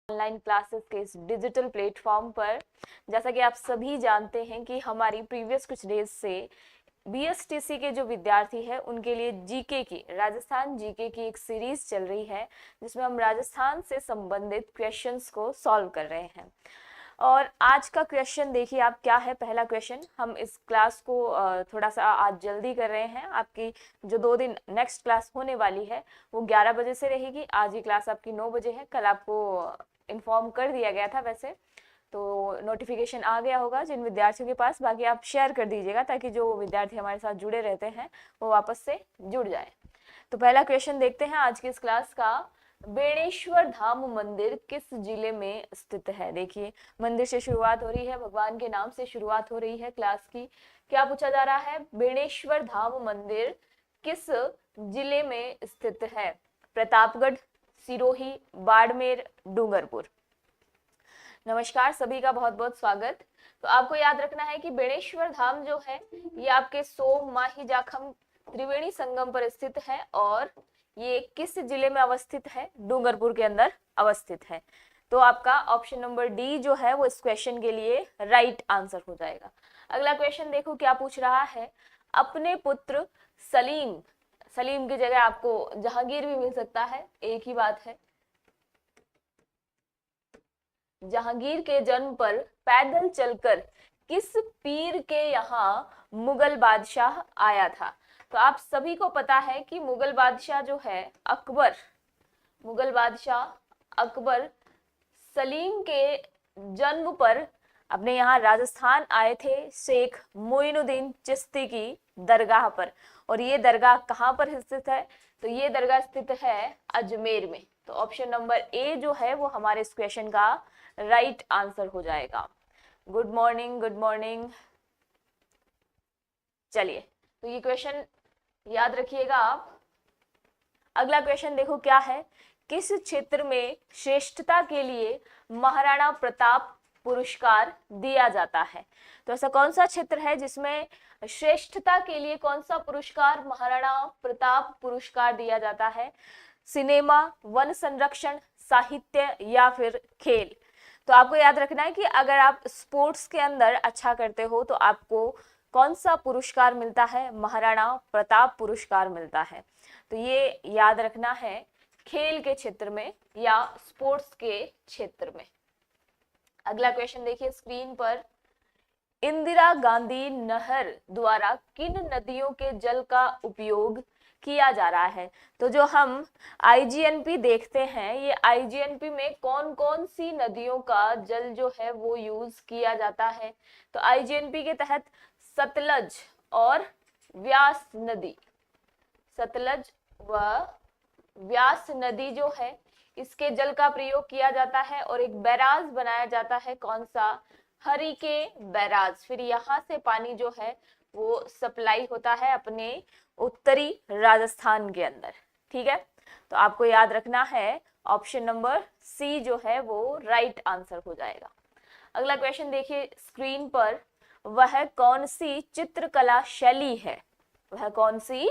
Online classes के इस digital platform पर। जैसा कि आप सभी जानते हैं कि हमारी प्रीवियस कुछ डेज से बीएसटीसी के जो विद्यार्थी हैं उनके लिए जीके की, राजस्थान जीके की एक सीरीज चल रही है जिसमें हम राजस्थान से संबंधित क्वेश्चंस को सॉल्व कर रहे हैं। और आज का क्वेश्चन देखिए आप क्या है। पहला क्वेश्चन, हम इस क्लास को थोड़ा सा आज जल्दी कर रहे हैं। आपकी जो 2 दिन नेक्स्ट क्लास होने वाली है वो 11 बजे से रहेगी। आज ही क्लास आपकी 9 बजे है। कल आपको इन्फॉर्म कर दिया गया था, वैसे तो नोटिफिकेशन आ गया होगा जिन विद्यार्थियों के पास। बाकी आप शेयर कर दीजिएगा ताकि जो विद्यार्थी हमारे साथ जुड़े रहते हैं वो वापस से जुड़ जाए। तो पहला क्वेश्चन देखते हैं आज की इस क्लास का। बेणेश्वर धाम मंदिर किस जिले में स्थित है? देखिए, मंदिर से शुरुआत हो रही है, भगवान के नाम से शुरुआत हो रही है क्लास की। क्या पूछा जा रहा है? बेणेश्वर धाम मंदिर किस जिले में स्थित है? प्रतापगढ़, सिरोही, बाड़मेर, डूंगरपुर। नमस्कार, सभी का बहुत बहुत स्वागत। तो आपको याद रखना है कि बेणेश्वर धाम जो है ये आपके सोम, माही, जाखम, त्रिवेणी संगम पर स्थित है और ये किस जिले में अवस्थित है? डूंगरपुर के अंदर अवस्थित है। तो आपका ऑप्शन नंबर डी जो है वो इस क्वेश्चन के लिए राइट आंसर हो जाएगा। अगला क्वेश्चन देखो क्या पूछ रहा है। अपने पुत्र सलीम, सलीम की जगह आपको जहांगीर भी मिल सकता है, एक ही बात है। जहांगीर के जन्म पर पैदल चलकर किस पीर के यहाँ मुगल बादशाह आया था? तो आप सभी को पता है कि मुगल बादशाह जो है अकबर, मुगल बादशाह अकबर सलीम के जन्म पर अपने यहाँ राजस्थान आए थे शेख मोइनुद्दीन चिश्ती की दरगाह पर। और ये दरगाह कहाँ पर स्थित है? तो ये दरगाह स्थित है अजमेर में। तो ऑप्शन नंबर ए जो है वो हमारे इस क्वेश्चन का राइट आंसर हो जाएगा। Good morning, good morning. चलिए, तो ये क्वेश्चन याद रखिएगा आप। अगला क्वेश्चन देखो क्या है। किस क्षेत्र में श्रेष्ठता के लिए महाराणा प्रताप पुरस्कार दिया जाता है? तो ऐसा कौन सा क्षेत्र है जिसमें श्रेष्ठता के लिए कौन सा पुरस्कार, महाराणा प्रताप पुरस्कार दिया जाता है? सिनेमा, वन संरक्षण, साहित्य या फिर खेल? तो आपको याद रखना है कि अगर आप स्पोर्ट्स के अंदर अच्छा करते हो तो आपको कौन सा पुरस्कार मिलता है? महाराणा प्रताप पुरस्कार मिलता है। तो ये याद रखना है, खेल के क्षेत्र में या स्पोर्ट्स के क्षेत्र में। अगला क्वेश्चन देखिए स्क्रीन पर। इंदिरा गांधी नहर द्वारा किन नदियों के जल का उपयोग किया जा रहा है? तो जो हम आईजीएनपी देखते हैं, ये आईजीएनपी में कौन कौन सी नदियों का जल जो है वो यूज किया जाता है? तो आईजीएनपी के तहत सतलज और व्यास नदी, सतलज व व्यास नदी जो है इसके जल का प्रयोग किया जाता है। और एक बैराज बनाया जाता है, कौन सा? हरिके बैराज। फिर यहाँ से पानी जो है वो सप्लाई होता है अपने उत्तरी राजस्थान के अंदर। ठीक है, तो आपको याद रखना है ऑप्शन नंबर सी जो है वो राइट आंसर हो जाएगा। अगला क्वेश्चन देखिए स्क्रीन पर। वह कौन सी चित्रकला शैली है? वह कौन सी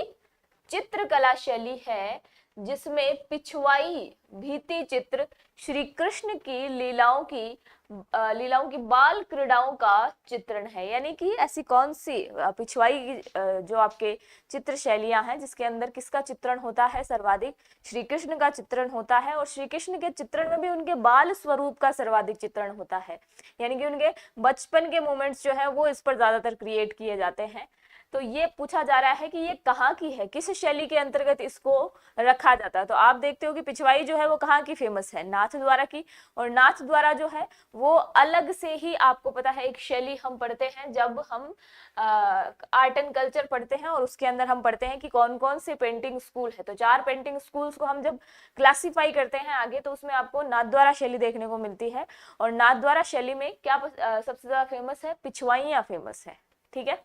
चित्रकला शैली है जिसमें पिछवाई भित्ति चित्र श्री कृष्ण की लीलाओं की बाल क्रीड़ाओं का चित्रण है? यानी कि ऐसी कौन सी पिछवाई जो आपके चित्र शैलियां हैं जिसके अंदर किसका चित्रण होता है सर्वाधिक? श्री कृष्ण का चित्रण होता है। और श्री कृष्ण के चित्रण में भी उनके बाल स्वरूप का सर्वाधिक चित्रण होता है, यानी कि उनके बचपन के मोमेंट्स जो है वो इस पर ज्यादातर क्रिएट किए जाते हैं। तो ये पूछा जा रहा है कि ये कहाँ की है, किस शैली के अंतर्गत इसको रखा जाता है? तो आप देखते हो कि पिछवाई जो है वो कहाँ की फेमस है? नाथ द्वारा की। और नाथ द्वारा जो है वो अलग से ही, आपको पता है, एक शैली हम पढ़ते हैं जब हम आर्ट एंड कल्चर पढ़ते हैं और उसके अंदर हम पढ़ते हैं कि कौन कौन से पेंटिंग स्कूल है। तो 4 पेंटिंग स्कूल्स को हम जब क्लासिफाई करते हैं आगे तो उसमें आपको नाथद्वारा शैली देखने को मिलती है। और नाथद्वारा शैली में क्या सबसे ज्यादा फेमस है? पिछवाइयां फेमस है। ठीक है,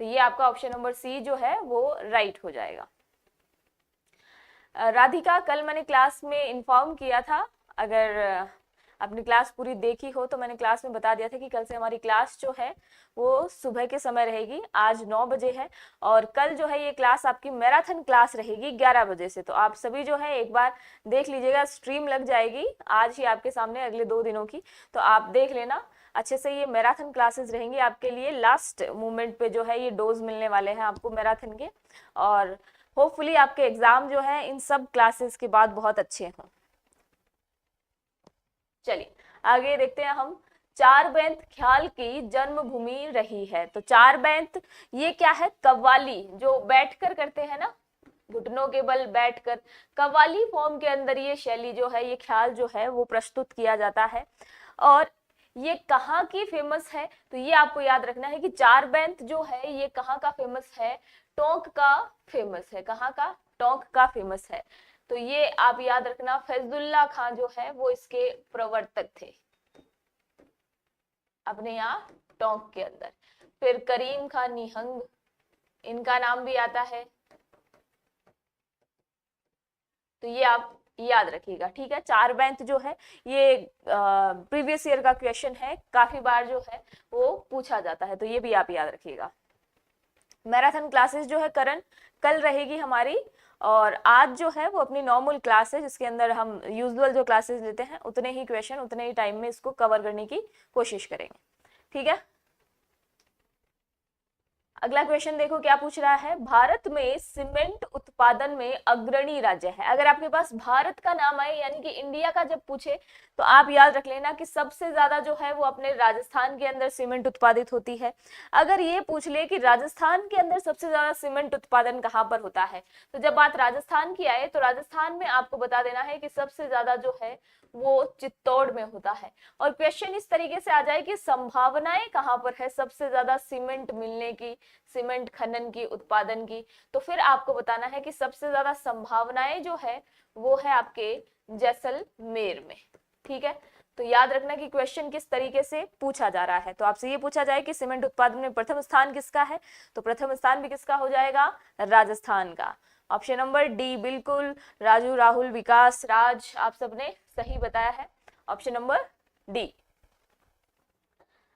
तो ये आपका ऑप्शन नंबर सी जो है वो राइट हो जाएगा। राधिका, कल मैंने क्लास में इन्फॉर्म किया था, अगर आपने क्लास पूरी देखी हो तो मैंने क्लास में बता दिया था कि कल से हमारी क्लास जो है वो सुबह के समय रहेगी, आज 9 बजे है, और कल जो है ये क्लास आपकी मैराथन क्लास रहेगी 11 बजे से। तो आप सभी जो है एक बार देख लीजिएगा, स्ट्रीम लग जाएगी आज ही आपके सामने अगले 2 दिनों की, तो आप देख लेना अच्छे से। ये मैराथन क्लासेस रहेंगी आपके लिए, लास्ट मोमेंट पे जो है ये डोज मिलने वाले हैं आपको मैराथन के, और होपफुली आपके एग्जाम जो है इन सब क्लासेस के बाद बहुत अच्छे हों। चलिए आगे देखते हैं हम। चारबैंत ख्याल की जन्मभूमि रही है। तो चारबैंत ये क्या है? कव्वाली जो बैठकर करते हैं ना, घुटनों के बल बैठकर, कव्वाली फॉर्म के अंदर ये शैली जो है, ये ख्याल जो है वो प्रस्तुत किया जाता है। और ये कहाँ की फेमस है? तो ये आपको याद रखना है कि चारबैंत जो है ये कहाँ का फेमस है? टोंक का फेमस है। कहाँ का? टोंक का फेमस है। तो ये आप याद रखना, फैजुल्ला खान जो है वो इसके प्रवर्तक थे अपने यहाँ टोंक के अंदर। फिर करीम खान निहंग, इनका नाम भी आता है, तो ये आप याद रखिएगा, ठीक है। चारबैंत जो है ये प्रीवियस ईयर का क्वेश्चन है, काफी बार जो है वो पूछा जाता है, तो ये भी आप याद रखिएगा। मैराथन क्लासेस जो है करण कल रहेगी हमारी, और आज जो है वो अपनी नॉर्मल क्लास है जिसके अंदर हम यूजुअल जो क्लासेस लेते हैं उतने ही क्वेश्चन उतने ही टाइम में इसको कवर करने की कोशिश करेंगे, ठीक है। अगला क्वेश्चन देखो क्या पूछ रहा है। भारत में सीमेंट उत्पादन में अग्रणी राज्य है। अगर आपके पास भारत का नाम आए यानी कि इंडिया का जब पूछे तो आप याद रख लेना कि सबसे ज्यादा जो है वो अपने राजस्थान के अंदर सीमेंट उत्पादित होती है। अगर ये पूछ ले कि राजस्थान के अंदर सबसे ज्यादा सीमेंट उत्पादन कहाँ पर होता है, तो जब बात राजस्थान की आए तो राजस्थान में आपको बता देना है कि सबसे ज्यादा जो है वो चित्तौड़ में होता है। और क्वेश्चन इस तरीके से आ जाए कि संभावनाएं कहाँ पर है सबसे ज्यादा सीमेंट मिलने की, सीमेंट खनन की, उत्पादन की, तो फिर आपको बताना है कि सबसे ज्यादा संभावनाएं जो है वो है आपके जैसलमेर में, ठीक है। तो याद रखना कि क्वेश्चन किस तरीके से पूछा जा रहा है। तो आपसे ये पूछा जाए कि सीमेंट उत्पादन में प्रथम स्थान किसका है, तो प्रथम स्थान भी किसका हो जाएगा? राजस्थान का। ऑप्शन नंबर डी, बिल्कुल राजू, राहुल, विकास, राज, आप सबने सही बताया है, ऑप्शन नंबर डी।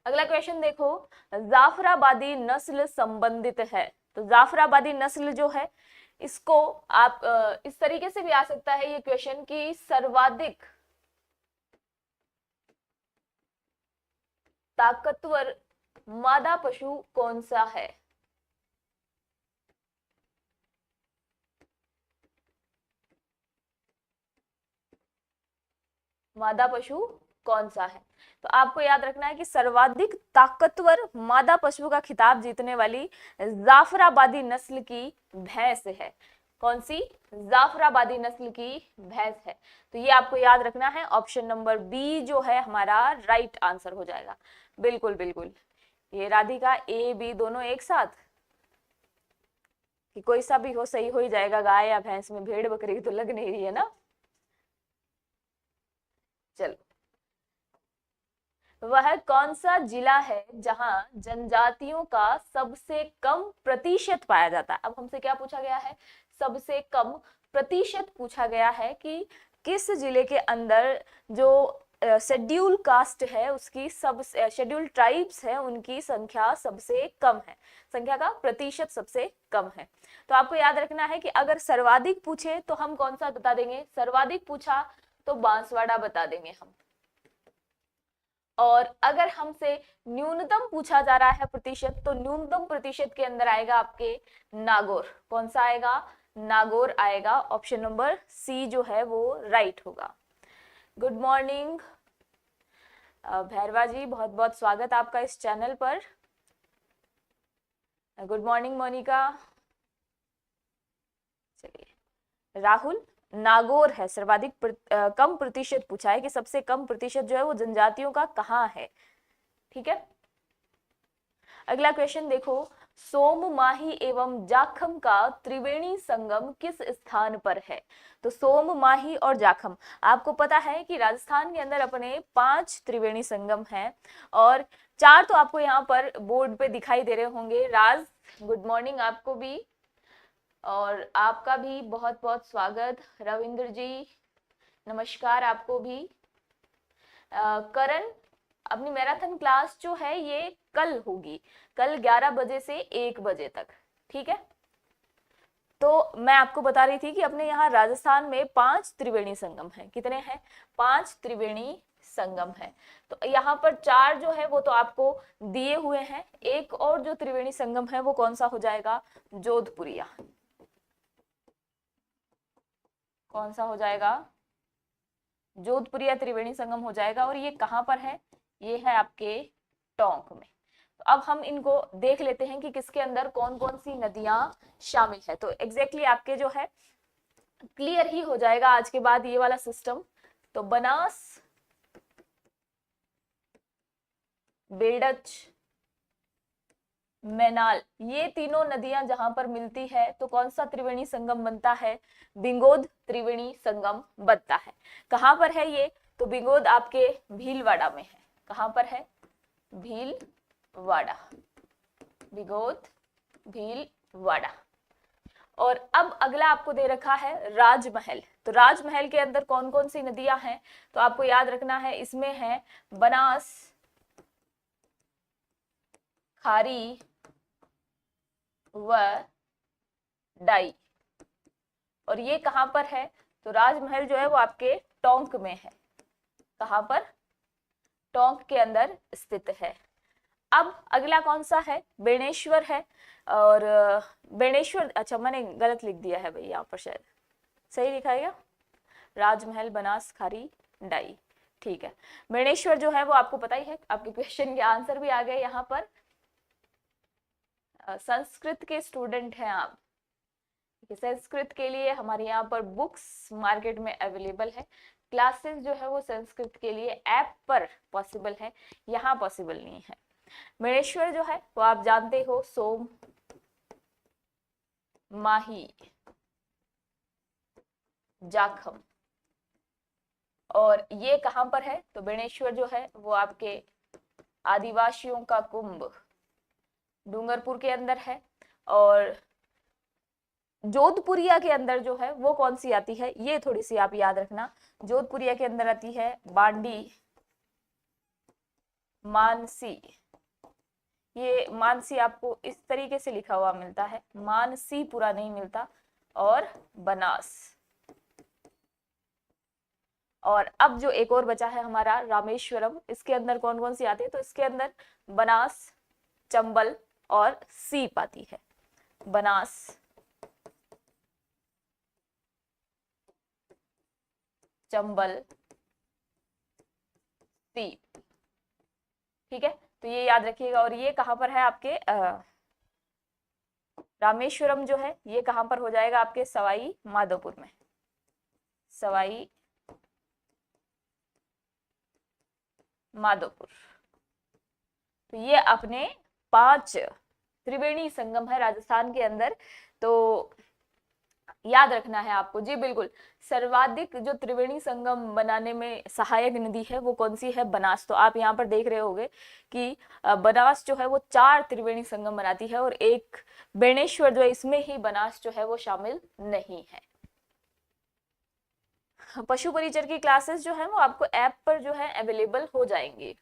अगला क्वेश्चन देखो, जाफराबादी नस्ल संबंधित है। तो जाफराबादी नस्ल जो है इसको आप इस तरीके से भी आ सकता है ये क्वेश्चन कि सर्वाधिक ताकतवर मादा पशु कौन सा है? मादा पशु कौन सा है? तो आपको याद रखना है कि सर्वाधिक ताकतवर मादा पशु का खिताब जीतने वाली जाफराबादी नस्ल की भैंस है। कौन सी? जाफराबादी नस्ल की भैंस है। तो ये आपको याद रखना है, ऑप्शन नंबर बी जो है हमारा राइट आंसर हो जाएगा। बिल्कुल बिल्कुल, ये राधिका ए बी दोनों एक साथ, कि कोई सा भी हो सही हो ही जाएगा, गाय या भैंस में, भेड़ बकरी तो लग नहीं रही है ना। चलो, वह कौन सा जिला है जहां जनजातियों का सबसे कम प्रतिशत पाया जाता है? अब हमसे क्या पूछा गया है? सबसे कम प्रतिशत पूछा गया है कि किस जिले के अंदर जो शेड्यूल कास्ट है उसकी, सब शेड्यूल ट्राइब्स है उनकी संख्या सबसे कम है, संख्या का प्रतिशत सबसे कम है। तो आपको याद रखना है कि अगर सर्वाधिक पूछे तो हम कौन सा बता देंगे? सर्वाधिक पूछा तो बांसवाड़ा बता देंगे हम, और अगर हमसे न्यूनतम पूछा जा रहा है प्रतिशत तो न्यूनतम प्रतिशत के अंदर आएगा आपके नागौर। कौन सा आएगा? नागौर आएगा। ऑप्शन नंबर सी जो है वो राइट होगा। गुड मॉर्निंग भैरवा जी, बहुत बहुत स्वागत आपका इस चैनल पर। Good morning Monika. चलिए, राहुल, नागौर है सर्वाधिक कम प्रतिशत पूछा है कि सबसे कम प्रतिशत जो है वो जनजातियों का कहाँ है, ठीक है। अगला क्वेश्चन देखो, सोममाही एवं जाखम का त्रिवेणी संगम किस स्थान पर है? तो सोममाही और जाखम, आपको पता है कि राजस्थान के अंदर अपने 5 त्रिवेणी संगम हैं, और 4 तो आपको यहाँ पर बोर्ड पे दिखाई दे रहे होंगे। राज, गुड मॉर्निंग आपको भी, और आपका भी बहुत बहुत स्वागत। रविंद्र जी, नमस्कार आपको भी। करण, अपनी मैराथन क्लास जो है ये कल होगी, कल 11 बजे से 1 बजे तक, ठीक है। तो मैं आपको बता रही थी कि अपने यहाँ राजस्थान में 5 त्रिवेणी संगम है। कितने हैं? 5 त्रिवेणी संगम है। तो यहाँ पर 4 जो है वो तो आपको दिए हुए हैं। एक और जो त्रिवेणी संगम है वो कौन सा हो जाएगा? जोधपुरिया। कौन सा हो जाएगा? जोधपुरिया त्रिवेणी संगम हो जाएगा। और ये कहाँ पर है? ये है आपके टोंक में। तो अब हम इनको देख लेते हैं कि किसके अंदर कौन कौन सी नदियां शामिल है। तो एग्जैक्टली आपके जो है क्लियर ही हो जाएगा आज के बाद ये वाला सिस्टम। तो बनास, बेड़च, मैनाल, ये तीनों नदियां जहां पर मिलती है तो कौन सा त्रिवेणी संगम बनता है? बिंगोद त्रिवेणी संगम बनता है। कहां पर है ये? तो बिंगोद आपके भीलवाड़ा में है। कहां पर है? भीलवाड़ा, बिंगोद भीलवाड़ा। और अब अगला आपको दे रखा है राजमहल। तो राजमहल के अंदर कौन कौन सी नदियां हैं? तो आपको याद रखना है, इसमें है बनास, खारी व डाई। और ये कहां पर है? तो राजमहल जो है वो आपके टोंक में है। कहां पर? टोंक के अंदर स्थित है। अब अगला कौन सा है? बेणेश्वर है। और बेणेश्वर, अच्छा मैंने गलत लिख दिया है भाई, यहाँ पर शायद सही लिखा है क्या? राजमहल, बनास, खारी, डाई, ठीक है। बेणेश्वर जो है वो आपको पता ही है, आपके क्वेश्चन के आंसर भी आ गए यहाँ पर। संस्कृत के स्टूडेंट हैं आप, संस्कृत के लिए हमारे यहाँ पर बुक्स मार्केट में अवेलेबल है। क्लासेस जो है वो संस्कृत के लिए ऐप पर पॉसिबल है, यहाँ पॉसिबल नहीं है। बेणेश्वर जो है वो आप जानते हो, सोम, माही, जाखम। और ये कहां पर है? तो बेणेश्वर जो है वो आपके आदिवासियों का कुंभ डूंगरपुर के अंदर है। और जोधपुरिया के अंदर जो है वो कौन सी आती है? ये थोड़ी सी आप याद रखना। जोधपुरिया के अंदर आती है बांडी, मानसी। ये मानसी आपको इस तरीके से लिखा हुआ मिलता है, मानसी पूरा नहीं मिलता। और बनास। और अब जो एक और बचा है हमारा रामेश्वरम, इसके अंदर कौन कौन सी आती है? तो इसके अंदर बनास, चंबल और सीप आती है। बनास, चंबल, सीप, ठीक है। तो ये याद रखिएगा। और ये कहां पर है आपके? रामेश्वरम जो है ये कहां पर हो जाएगा? आपके सवाई माधोपुर में। सवाई माधोपुर। तो ये अपने 5 त्रिवेणी संगम है राजस्थान के अंदर। तो याद रखना है आपको। जी बिल्कुल, सर्वाधिक जो त्रिवेणी संगम बनाने में सहायक नदी है वो कौन सी है? बनास। तो आप यहाँ पर देख रहे होंगे कि बनास जो है वो 4 त्रिवेणी संगम बनाती है और एक बेणेश्वर जो है इसमें ही बनास जो है वो शामिल नहीं है। पशु परिचर की क्लासेस जो है वो आपको ऐप पर जो है अवेलेबल हो जाएंगी।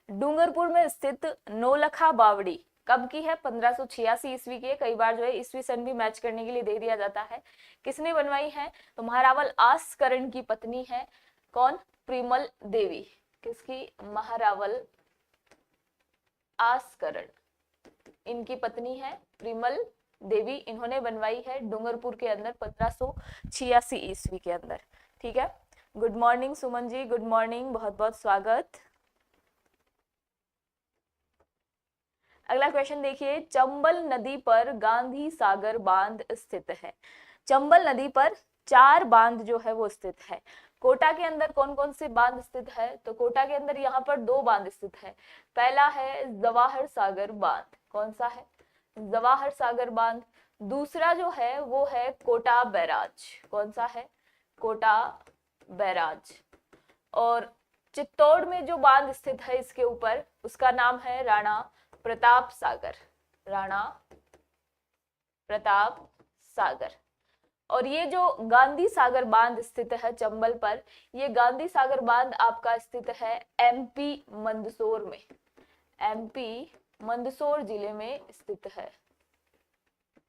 डूंगरपुर में स्थित नौलखा बावड़ी कब की है? 1586 ईस्वी की है। कई बार जो है ईस्वी सन भी मैच करने के लिए दे दिया जाता है। किसने बनवाई है? तो महारावल आसकरण की पत्नी है। कौन? प्रिमल देवी। किसकी? महारावल आसकरण, इनकी पत्नी है प्रिमल देवी। इन्होंने बनवाई है डूंगरपुर के अंदर 1586 ईस्वी के अंदर, ठीक है। Good morning Suman ji, good morning, बहुत बहुत स्वागत। अगला क्वेश्चन देखिए, चंबल नदी पर गांधी सागर बांध स्थित है। चंबल नदी पर 4 बांध जो है वो स्थित है। कोटा के अंदर कौन कौन से बांध स्थित है? तो कोटा के अंदर यहाँ पर 2 बांध स्थित है। पहला है जवाहर सागर बांध। कौन सा है? जवाहर सागर बांध। दूसरा जो है वो है कोटा बैराज। कौन सा है? कोटा बैराज। और चित्तौड़ में जो बांध स्थित है इसके ऊपर, उसका नाम है राणा प्रताप सागर। राणा प्रताप सागर। और ये जो गांधी सागर बांध स्थित है चंबल पर, ये गांधी सागर बांध आपका स्थित है एमपी मंदसौर में, एमपी मंदसौर जिले में स्थित है।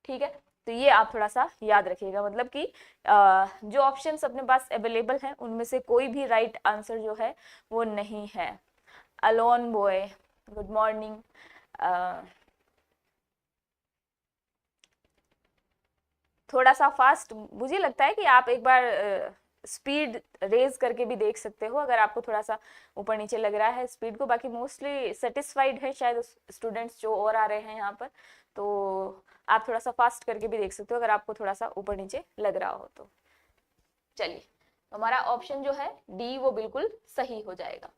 ठीक है, तो ये आप थोड़ा सा याद रखिएगा, मतलब कि जो ऑप्शंस अपने पास अवेलेबल हैं उनमें से कोई भी राइट आंसर जो है वो नहीं है। Alone boy, good morning. थोड़ा सा फास्ट, मुझे लगता है कि आप एक बार स्पीड रेज करके भी देख सकते हो अगर आपको थोड़ा सा ऊपर नीचे लग रहा है स्पीड को। बाकी मोस्टली सेटिस्फाइड है शायद स्टूडेंट्स जो और आ रहे हैं यहाँ पर, तो आप थोड़ा सा फास्ट करके भी देख सकते हो अगर आपको थोड़ा सा ऊपर नीचे लग रहा हो तो। चलिए, हमारा ऑप्शन जो है डी वो बिल्कुल सही हो जाएगा।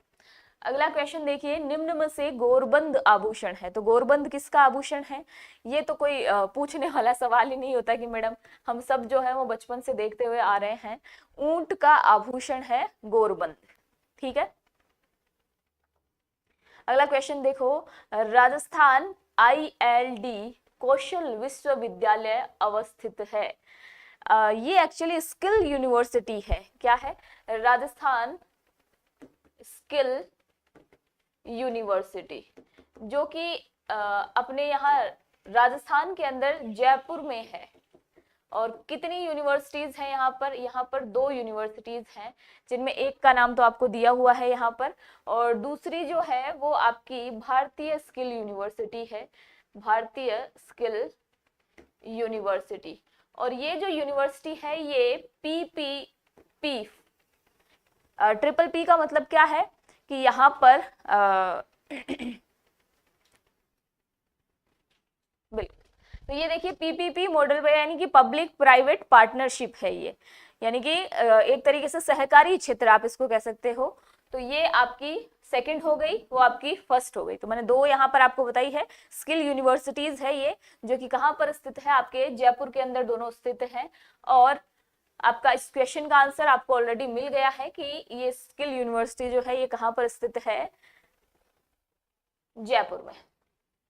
अगला क्वेश्चन देखिए, निम्न में से गोरबंद आभूषण है, तो गोरबंद किसका आभूषण है? ये तो कोई पूछने वाला सवाल ही नहीं होता कि मैडम, हम सब जो है वो बचपन से देखते हुए आ रहे हैं, ऊंट का आभूषण है गोरबंद। ठीक है, अगला क्वेश्चन देखो, राजस्थान ILD कौशल विश्वविद्यालय अवस्थित है। ये एक्चुअली स्किल यूनिवर्सिटी है। क्या है? राजस्थान स्किल यूनिवर्सिटी, जो कि अपने यहाँ राजस्थान के अंदर जयपुर में है। और कितनी यूनिवर्सिटीज हैं यहाँ पर? यहाँ पर 2 यूनिवर्सिटीज हैं, जिनमें एक का नाम तो आपको दिया हुआ है यहाँ पर, और दूसरी जो है वो आपकी भारतीय स्किल यूनिवर्सिटी है, भारतीय स्किल यूनिवर्सिटी। और ये जो यूनिवर्सिटी है ये PPP, ट्रिपल P का मतलब क्या है कि यहाँ पर बिल्कुल, तो ये देखिए PPP मॉडल पे, यानी कि पब्लिक प्राइवेट पार्टनरशिप है ये, यानी कि एक तरीके से सहकारी क्षेत्र आप इसको कह सकते हो। तो ये आपकी सेकंड हो गई, वो आपकी फर्स्ट हो गई। तो मैंने 2 यहाँ पर आपको बताई है, स्किल यूनिवर्सिटीज है ये, जो कि कहाँ पर स्थित है? आपके जयपुर के अंदर दोनों स्थित हैं। और आपका इस क्वेश्चन का आंसर आपको ऑलरेडी मिल गया है कि ये स्किल यूनिवर्सिटी जो है ये कहाँ पर स्थित है? जयपुर में।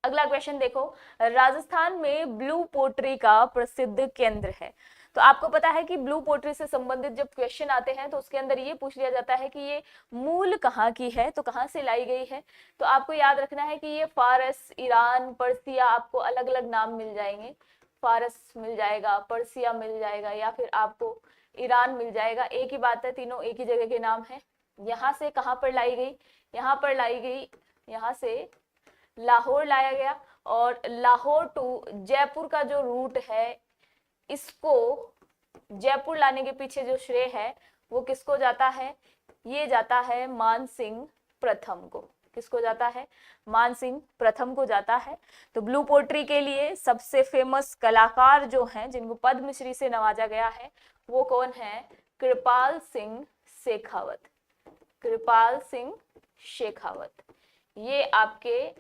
अगला क्वेश्चन देखो, राजस्थान में ब्लू पोट्री का प्रसिद्ध केंद्र है। तो आपको पता है कि ब्लू पोट्री से संबंधित जब क्वेश्चन आते हैं तो उसके अंदर ये पूछ लिया जाता है कि ये मूल कहाँ की है, तो कहाँ से लाई गई है। तो आपको याद रखना है कि ये फारस, ईरान, पर्सिया, आपको अलग अलग नाम मिल जाएंगे। फारस मिल जाएगा, पर्सिया मिल जाएगा, या फिर आपको ईरान मिल जाएगा। एक ही बात है, तीनों एक ही जगह के नाम है। यहाँ से कहाँ पर लाई गई? यहाँ पर लाई गई, यहाँ से लाहौर लाया गया। और लाहौर टू जयपुर का जो रूट है, इसको जयपुर लाने के पीछे जो श्रेय है वो किसको जाता है? ये जाता है मानसिंह प्रथम को। किसको जाता है? मानसिंह प्रथम को जाता है। तो ब्लू पोट्री के लिए सबसे फेमस कलाकार जो हैं, जिनको पद्मश्री से नवाजा गया है, वो कौन है? कृपाल सिंह शेखावत। कृपाल सिंह शेखावत, ये आपके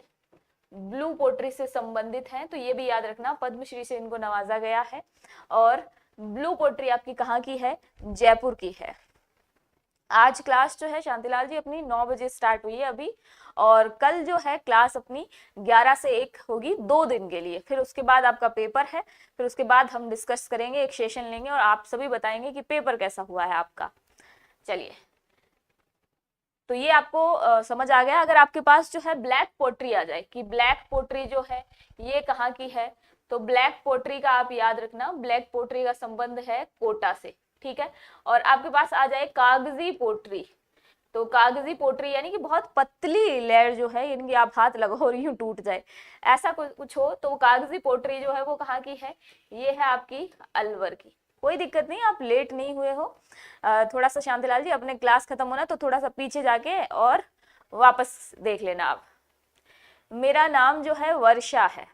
ब्लू पोट्री से संबंधित हैं। तो ये भी याद रखना, पद्मश्री से इनको नवाजा गया है। और ब्लू पोट्री आपकी कहाँ की है? जयपुर की है। आज क्लास जो है शांतिलाल जी अपनी 9 बजे स्टार्ट हुई है अभी, और कल जो है क्लास अपनी 11 से 1 होगी 2 दिन के लिए। फिर उसके बाद आपका पेपर है, फिर उसके बाद हम डिस्कस करेंगे, एक सेशन लेंगे और आप सभी बताएंगे कि पेपर कैसा हुआ है आपका। चलिए, तो ये आपको समझ आ गया। अगर आपके पास जो है ब्लैक पोट्री आ जाए कि ब्लैक पोट्री जो है ये कहाँ की है, तो ब्लैक पोट्री का आप याद रखना, ब्लैक पोट्री का संबंध है कोटा से। ठीक है, और आपके पास आ जाए कागजी पोट्री, तो कागजी पोट्री यानी कि बहुत पतली लेयर जो है, यानी कि आप हाथ लगाओ और यूं टूट जाए, ऐसा कुछ हो, तो कागजी पोट्री जो है वो कहाँ की है? ये है आपकी अलवर की। कोई दिक्कत नहीं, आप लेट नहीं हुए हो। थोड़ा सा शांतिलाल जी अपने क्लास खत्म होना तो थोड़ा सा पीछे जाके और वापस देख लेना आप। मेरा नाम जो है वर्षा है।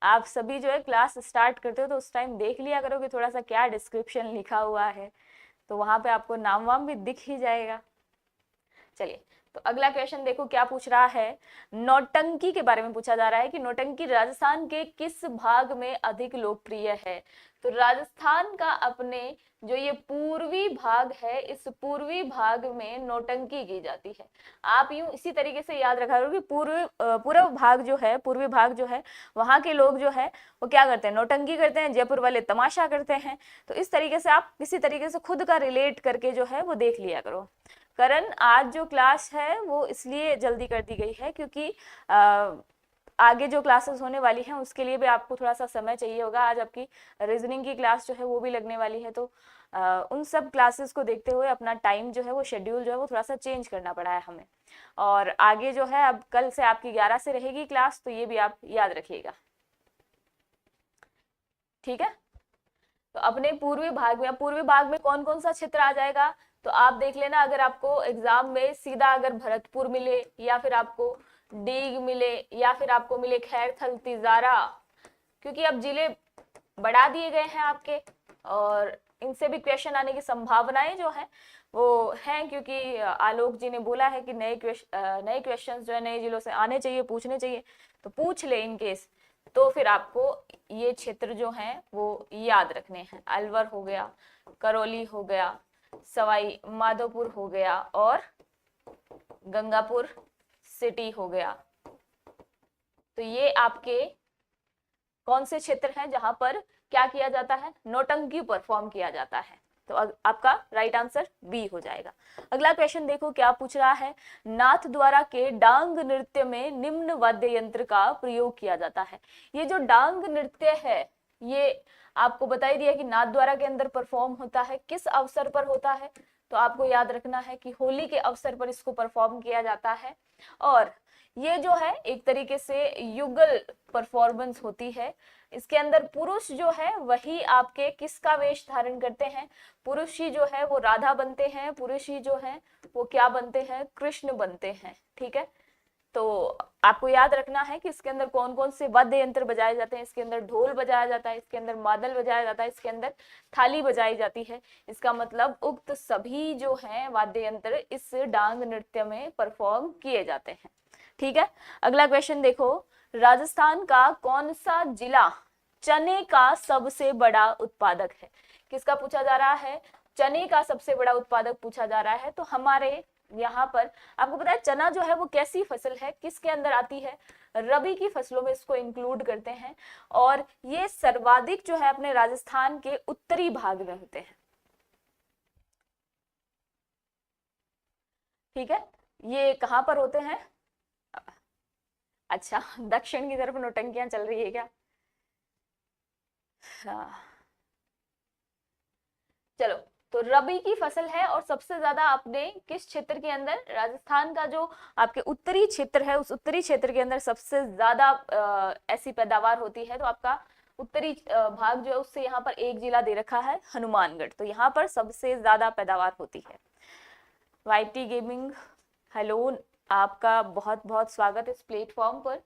आप सभी जो है क्लास स्टार्ट करते हो तो उस टाइम देख लिया करो कि थोड़ा सा क्या डिस्क्रिप्शन लिखा हुआ है, तो वहां पे आपको नाम वाम भी दिख ही जाएगा। चलिए, तो अगला क्वेश्चन देखो क्या पूछ रहा है, नौटंकी के बारे में पूछा जा रहा है कि नौटंकी राजस्थान के किस भाग में अधिक लोकप्रिय है। तो राजस्थान का अपने जो ये पूर्वी भाग है, इस पूर्वी भाग में नौटंकी की जाती है। आप यूं इसी तरीके से याद रखा करो कि पूर्व भाग जो है, पूर्वी भाग जो है, वहां के लोग जो है वो क्या करते हैं, नौटंकी करते हैं, जयपुर वाले तमाशा करते हैं। तो इस तरीके से आप किसी तरीके से खुद का रिलेट करके जो है वो देख लिया करो। करण, आज जो क्लास है वो इसलिए जल्दी कर दी गई है क्योंकि आगे जो क्लासेस होने वाली हैं उसके लिए भी आपको थोड़ा सा समय चाहिए होगा। आज आपकी रीजनिंग की क्लास जो है वो भी लगने वाली है, तो उन सब क्लासेस को देखते हुए अपना टाइम जो है वो शेड्यूल जो है वो थोड़ा सा चेंज करना पड़ा है हमें। और आगे जो है अब कल से आपकी 11 से रहेगी क्लास, तो ये भी आप याद रखिएगा, ठीक है। तो अपने पूर्वी भाग में कौन कौन सा क्षेत्र आ जाएगा, तो आप देख लेना। अगर आपको एग्जाम में सीधा अगर भरतपुर मिले या फिर आपको डीग मिले या फिर आपको मिले खैरथल, तिजारा, क्योंकि अब जिले बढ़ा दिए गए हैं आपके और इनसे भी क्वेश्चन आने की संभावनाएं जो है वो हैं, क्योंकि आलोक जी ने बोला है कि नए क्वेश्चन जो है नए जिलों से आने चाहिए, पूछने चाहिए, तो पूछ ले इन केस। तो फिर आपको ये क्षेत्र जो हैं वो याद रखने हैं। अलवर हो गया, करौली हो गया, सवाई माधोपुर हो गया और गंगापुर सिटी हो गया। तो ये आपके कौन से क्षेत्र हैं जहां पर क्या किया जाता है, नौटंकी परफॉर्म किया जाता है। तो आपका राइट आंसर बी हो जाएगा। अगला क्वेश्चन देखो क्या पूछ रहा है, नाथ द्वारा के डांग नृत्य में निम्न वाद्य यंत्र का प्रयोग किया जाता है। ये जो डांग नृत्य है ये आपको बता ही दिया कि नाथ द्वारा के अंदर परफॉर्म होता है, किस अवसर पर होता है, तो आपको याद रखना है कि होली के अवसर पर इसको परफॉर्म किया जाता है। और ये जो है एक तरीके से युगल परफॉर्मेंस होती है। इसके अंदर पुरुष जो है वही आपके किसका वेश धारण करते हैं, पुरुष ही जो है वो राधा बनते हैं, पुरुष ही जो है वो क्या बनते हैं, कृष्ण बनते हैं, ठीक है। तो आपको याद रखना है कि इसके अंदर कौन कौन से वाद्य यंत्र बजाए जाते हैं। इसके अंदर ढोल बजाया जाता है, इसके अंदर मादल बजाया जाता है, इसके अंदर थाली बजाई जाती है। इसका मतलब उक्त सभी जो हैं वाद्य यंत्र इस डांग नृत्य में परफॉर्म किए जाते हैं, ठीक है। अगला क्वेश्चन देखो, राजस्थान का कौन सा जिला चने का सबसे बड़ा उत्पादक है। किसका पूछा जा रहा है, चने का सबसे बड़ा उत्पादक पूछा जा रहा है। तो हमारे यहाँ पर आपको पता है चना जो है वो कैसी फसल है, किसके अंदर आती है, रबी की फसलों में इसको इंक्लूड करते हैं। और ये सर्वाधिक जो है अपने राजस्थान के उत्तरी भाग में होते हैं, ठीक है। ये कहाँ पर होते हैं, अच्छा दक्षिण की तरफ नौटंकियां चल रही है क्या, हाँ चलो। तो रबी की फसल है और सबसे ज्यादा अपने किस क्षेत्र के अंदर, राजस्थान का जो आपके उत्तरी क्षेत्र है उस उत्तरी क्षेत्र के अंदर सबसे ज्यादा ऐसी पैदावार होती है। तो आपका उत्तरी भाग जो है उससे यहाँ पर एक जिला दे रखा है हनुमानगढ़, तो यहाँ पर सबसे ज्यादा पैदावार होती है। वाईटी गेमिंग हेलो, आपका बहुत बहुत स्वागत इस प्लेटफॉर्म पर।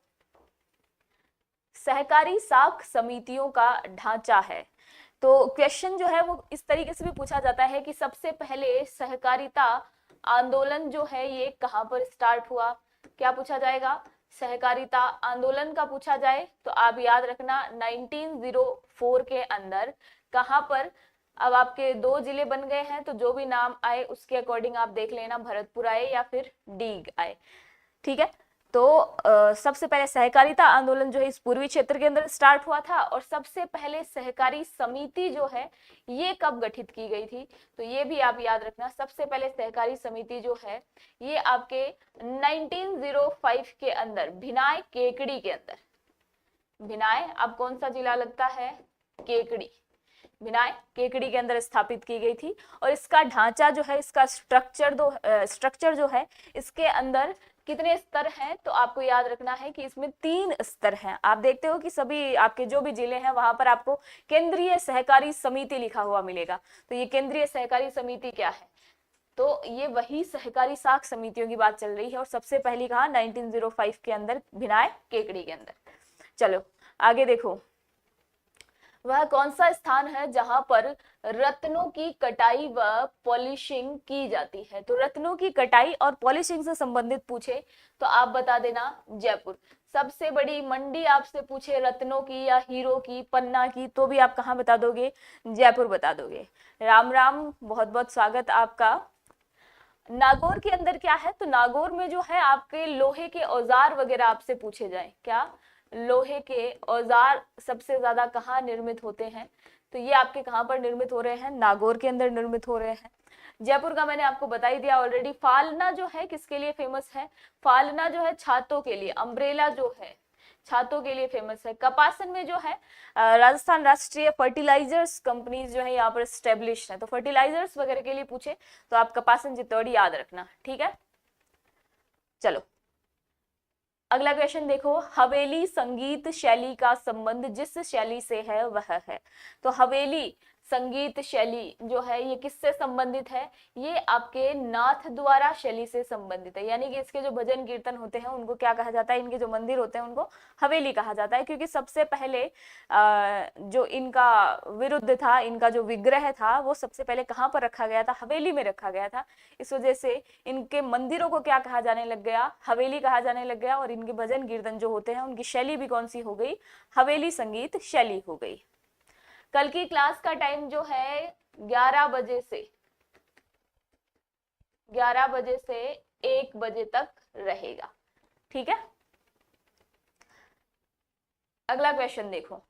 सहकारी साख समितियों का ढांचा है। तो क्वेश्चन जो है वो इस तरीके से भी पूछा जाता है कि सबसे पहले सहकारिता आंदोलन जो है ये कहां पर स्टार्ट हुआ, क्या पूछा जाएगा, सहकारिता आंदोलन का पूछा जाए तो आप याद रखना 1904 के अंदर कहां पर। अब आपके दो जिले बन गए हैं तो जो भी नाम आए उसके अकॉर्डिंग आप देख लेना, भरतपुर आए या फिर डीग आए, ठीक है। तो सबसे पहले सहकारिता आंदोलन जो है इस पूर्वी क्षेत्र के अंदर स्टार्ट हुआ था। और सबसे पहले सहकारी समिति जो है ये कब गठित की गई थी, तो ये भी आप याद रखना। सबसे पहले सहकारी समिति जो है ये आपके 1905 के अंदर भिनाय केकड़ी के अंदर, भिनाय अब कौन सा जिला लगता है, केकड़ी, भिनाय केकड़ी के अंदर स्थापित की गई थी। और इसका ढांचा जो है, इसका स्ट्रक्चर जो है इसके अंदर कितने स्तर हैं, तो आपको याद रखना है कि इसमें 3 स्तर हैं। आप देखते हो कि सभी आपके जो भी जिले हैं वहां पर आपको केंद्रीय सहकारी समिति लिखा हुआ मिलेगा। तो ये केंद्रीय सहकारी समिति क्या है, तो ये वही सहकारी साख समितियों की बात चल रही है। और सबसे पहली कहा 1905 के अंदर भिनाय केकड़ी के अंदर। चलो आगे देखो, वह कौन सा स्थान है जहां पर रत्नों की कटाई व पॉलिशिंग की जाती है? तो रत्नों की कटाई और पॉलिशिंग से संबंधित पूछे तो आप बता देना जयपुर। सबसे बड़ी मंडी आपसे पूछे रत्नों की या हीरो की, पन्ना की, तो भी आप कहाँ बता दोगे? जयपुर बता दोगे। राम राम, बहुत बहुत स्वागत आपका। नागौर के अंदर क्या है? तो नागौर में जो है आपके लोहे के औजार वगैरह आपसे पूछे जाए। क्या लोहे के औजार सबसे ज्यादा कहाँ निर्मित होते हैं? तो ये आपके कहाँ पर निर्मित हो रहे हैं? नागौर के अंदर निर्मित हो रहे हैं। जयपुर का मैंने आपको बता ही दिया ऑलरेडी। फालना जो है किसके लिए फेमस है? फालना जो है छातों के लिए, अम्ब्रेला जो है छातों के लिए फेमस है। कपासन में जो है राजस्थान राष्ट्रीय फर्टिलाइजर्स कंपनीज जो है यहाँ पर स्टेब्लिश है, तो फर्टिलाइजर्स वगैरह के लिए पूछे तो आप कपासन चित्तौड़ी याद रखना, ठीक है। चलो अगला क्वेश्चन देखो, हवेली संगीत शैली का संबंध जिस शैली से है वह है। तो हवेली संगीत शैली जो है ये किससे संबंधित है? ये आपके नाथ द्वारा शैली से संबंधित है, यानी कि इसके जो भजन कीर्तन होते हैं उनको क्या कहा जाता है? इनके जो मंदिर होते हैं उनको हवेली कहा जाता है, क्योंकि सबसे पहले जो इनका विरुद्ध था, इनका जो विग्रह था वो सबसे पहले कहाँ पर रखा गया था? हवेली में रखा गया था। इस वजह से इनके मंदिरों को क्या कहा जाने लग गया? हवेली कहा जाने लग गया। और इनके भजन कीर्तन जो होते हैं उनकी शैली भी कौन सी हो गई? हवेली संगीत शैली हो गई। कल की क्लास का टाइम जो है 11 बजे से 1 बजे तक रहेगा, ठीक है। अगला क्वेश्चन देखो,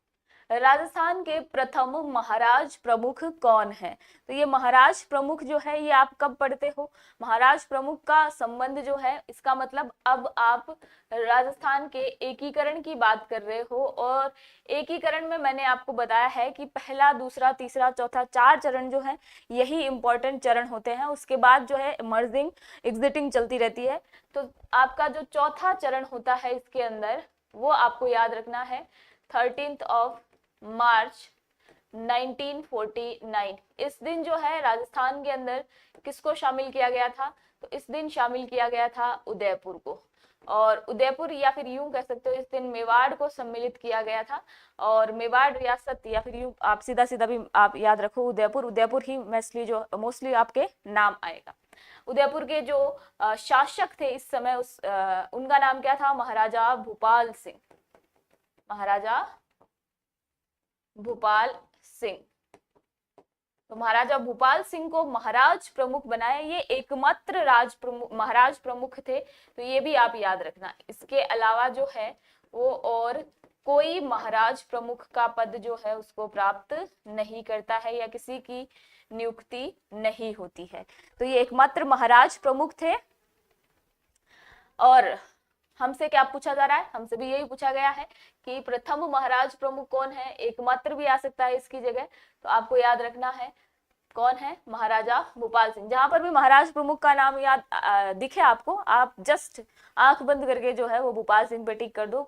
राजस्थान के प्रथम महाराज प्रमुख कौन है? तो ये महाराज प्रमुख जो है ये आप कब पढ़ते हो? महाराज प्रमुख का संबंध जो है, इसका मतलब अब आप राजस्थान के एकीकरण की बात कर रहे हो। और एकीकरण में मैंने आपको बताया है कि पहला, दूसरा, तीसरा, चौथा, 4 चरण जो है यही इंपॉर्टेंट चरण होते हैं। उसके बाद जो है मर्जिंग एग्जिटिंग चलती रहती है। तो आपका जो चौथा चरण होता है इसके अंदर, वो आपको याद रखना है 13 मार्च 1949। इस दिन जो है राजस्थान के अंदर किसको शामिल किया गया था? तो इस दिन शामिल किया गया था उदयपुर को। और उदयपुर, या फिर यूं कह सकते हो इस दिन मेवाड़ को सम्मिलित किया गया था। और मेवाड़ रियासत, या फिर यूं आप सीधा सीधा भी आप याद रखो उदयपुर ही मोस्टली आपके नाम आएगा। उदयपुर के जो शासक थे इस समय, उनका नाम क्या था? महाराजा भूपाल सिंह। महाराजा भूपाल सिंह। तो महाराजा भूपाल सिंह को महाराज प्रमुख बनाया। ये एकमात्र महाराज प्रमुख थे, तो ये भी आप याद रखना। इसके अलावा जो है वो और कोई महाराज प्रमुख का पद जो है उसको प्राप्त नहीं करता है, या किसी की नियुक्ति नहीं होती है। तो ये एकमात्र महाराज प्रमुख थे। और हमसे क्या पूछा जा रहा है? हमसे भी यही पूछा गया है कि प्रथम महाराज प्रमुख कौन है? एकमात्र भी आ सकता है इसकी जगह, तो आपको याद रखना है कौन है? महाराजा भूपाल सिंह। जहां पर भी महाराज प्रमुख का नाम याद दिखे आपको, आप जस्ट आंख बंद करके जो है वो भूपाल सिंह पे टिक कर दो,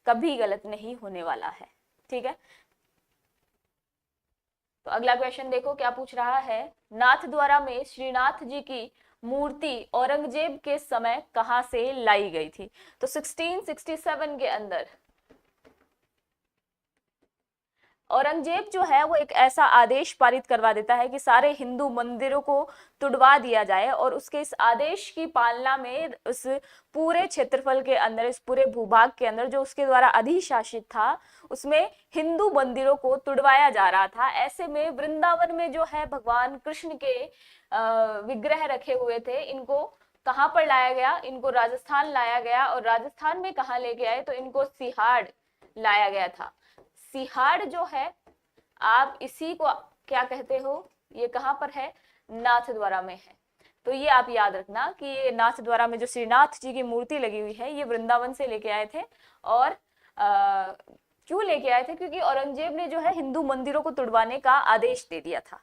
कभी गलत नहीं होने वाला है, ठीक है। तो अगला क्वेश्चन देखो क्या पूछ रहा है, नाथद्वारा में श्रीनाथ जी की मूर्ति औरंगजेब के समय कहां से लाई गई थी? तो 1667 के अंदर औरंगजेब जो है वो एक ऐसा आदेश पारित करवा देता है कि सारे हिंदू मंदिरों को तुड़वा दिया जाए। और उसके इस आदेश की पालना में उस पूरे क्षेत्रफल के अंदर, इस पूरे भूभाग के अंदर जो उसके द्वारा अधिशासित था, उसमें हिंदू मंदिरों को तुड़वाया जा रहा था। ऐसे में वृंदावन में जो है भगवान कृष्ण के विग्रह रखे हुए थे, इनको कहाँ पर लाया गया? इनको राजस्थान लाया गया। और राजस्थान में कहाँ लेके आए? तो इनको सिहाड़ लाया गया था। सिहाड़ जो है, आप इसी को क्या कहते हो? ये कहाँ पर है? नाथद्वारा में है। तो ये आप याद रखना कि ये नाथद्वारा में जो श्रीनाथ जी की मूर्ति लगी हुई है, ये वृंदावन से लेके आए थे। और क्यों लेके आए थे? क्योंकि औरंगजेब ने जो है हिंदू मंदिरों को तुड़वाने का आदेश दे दिया था।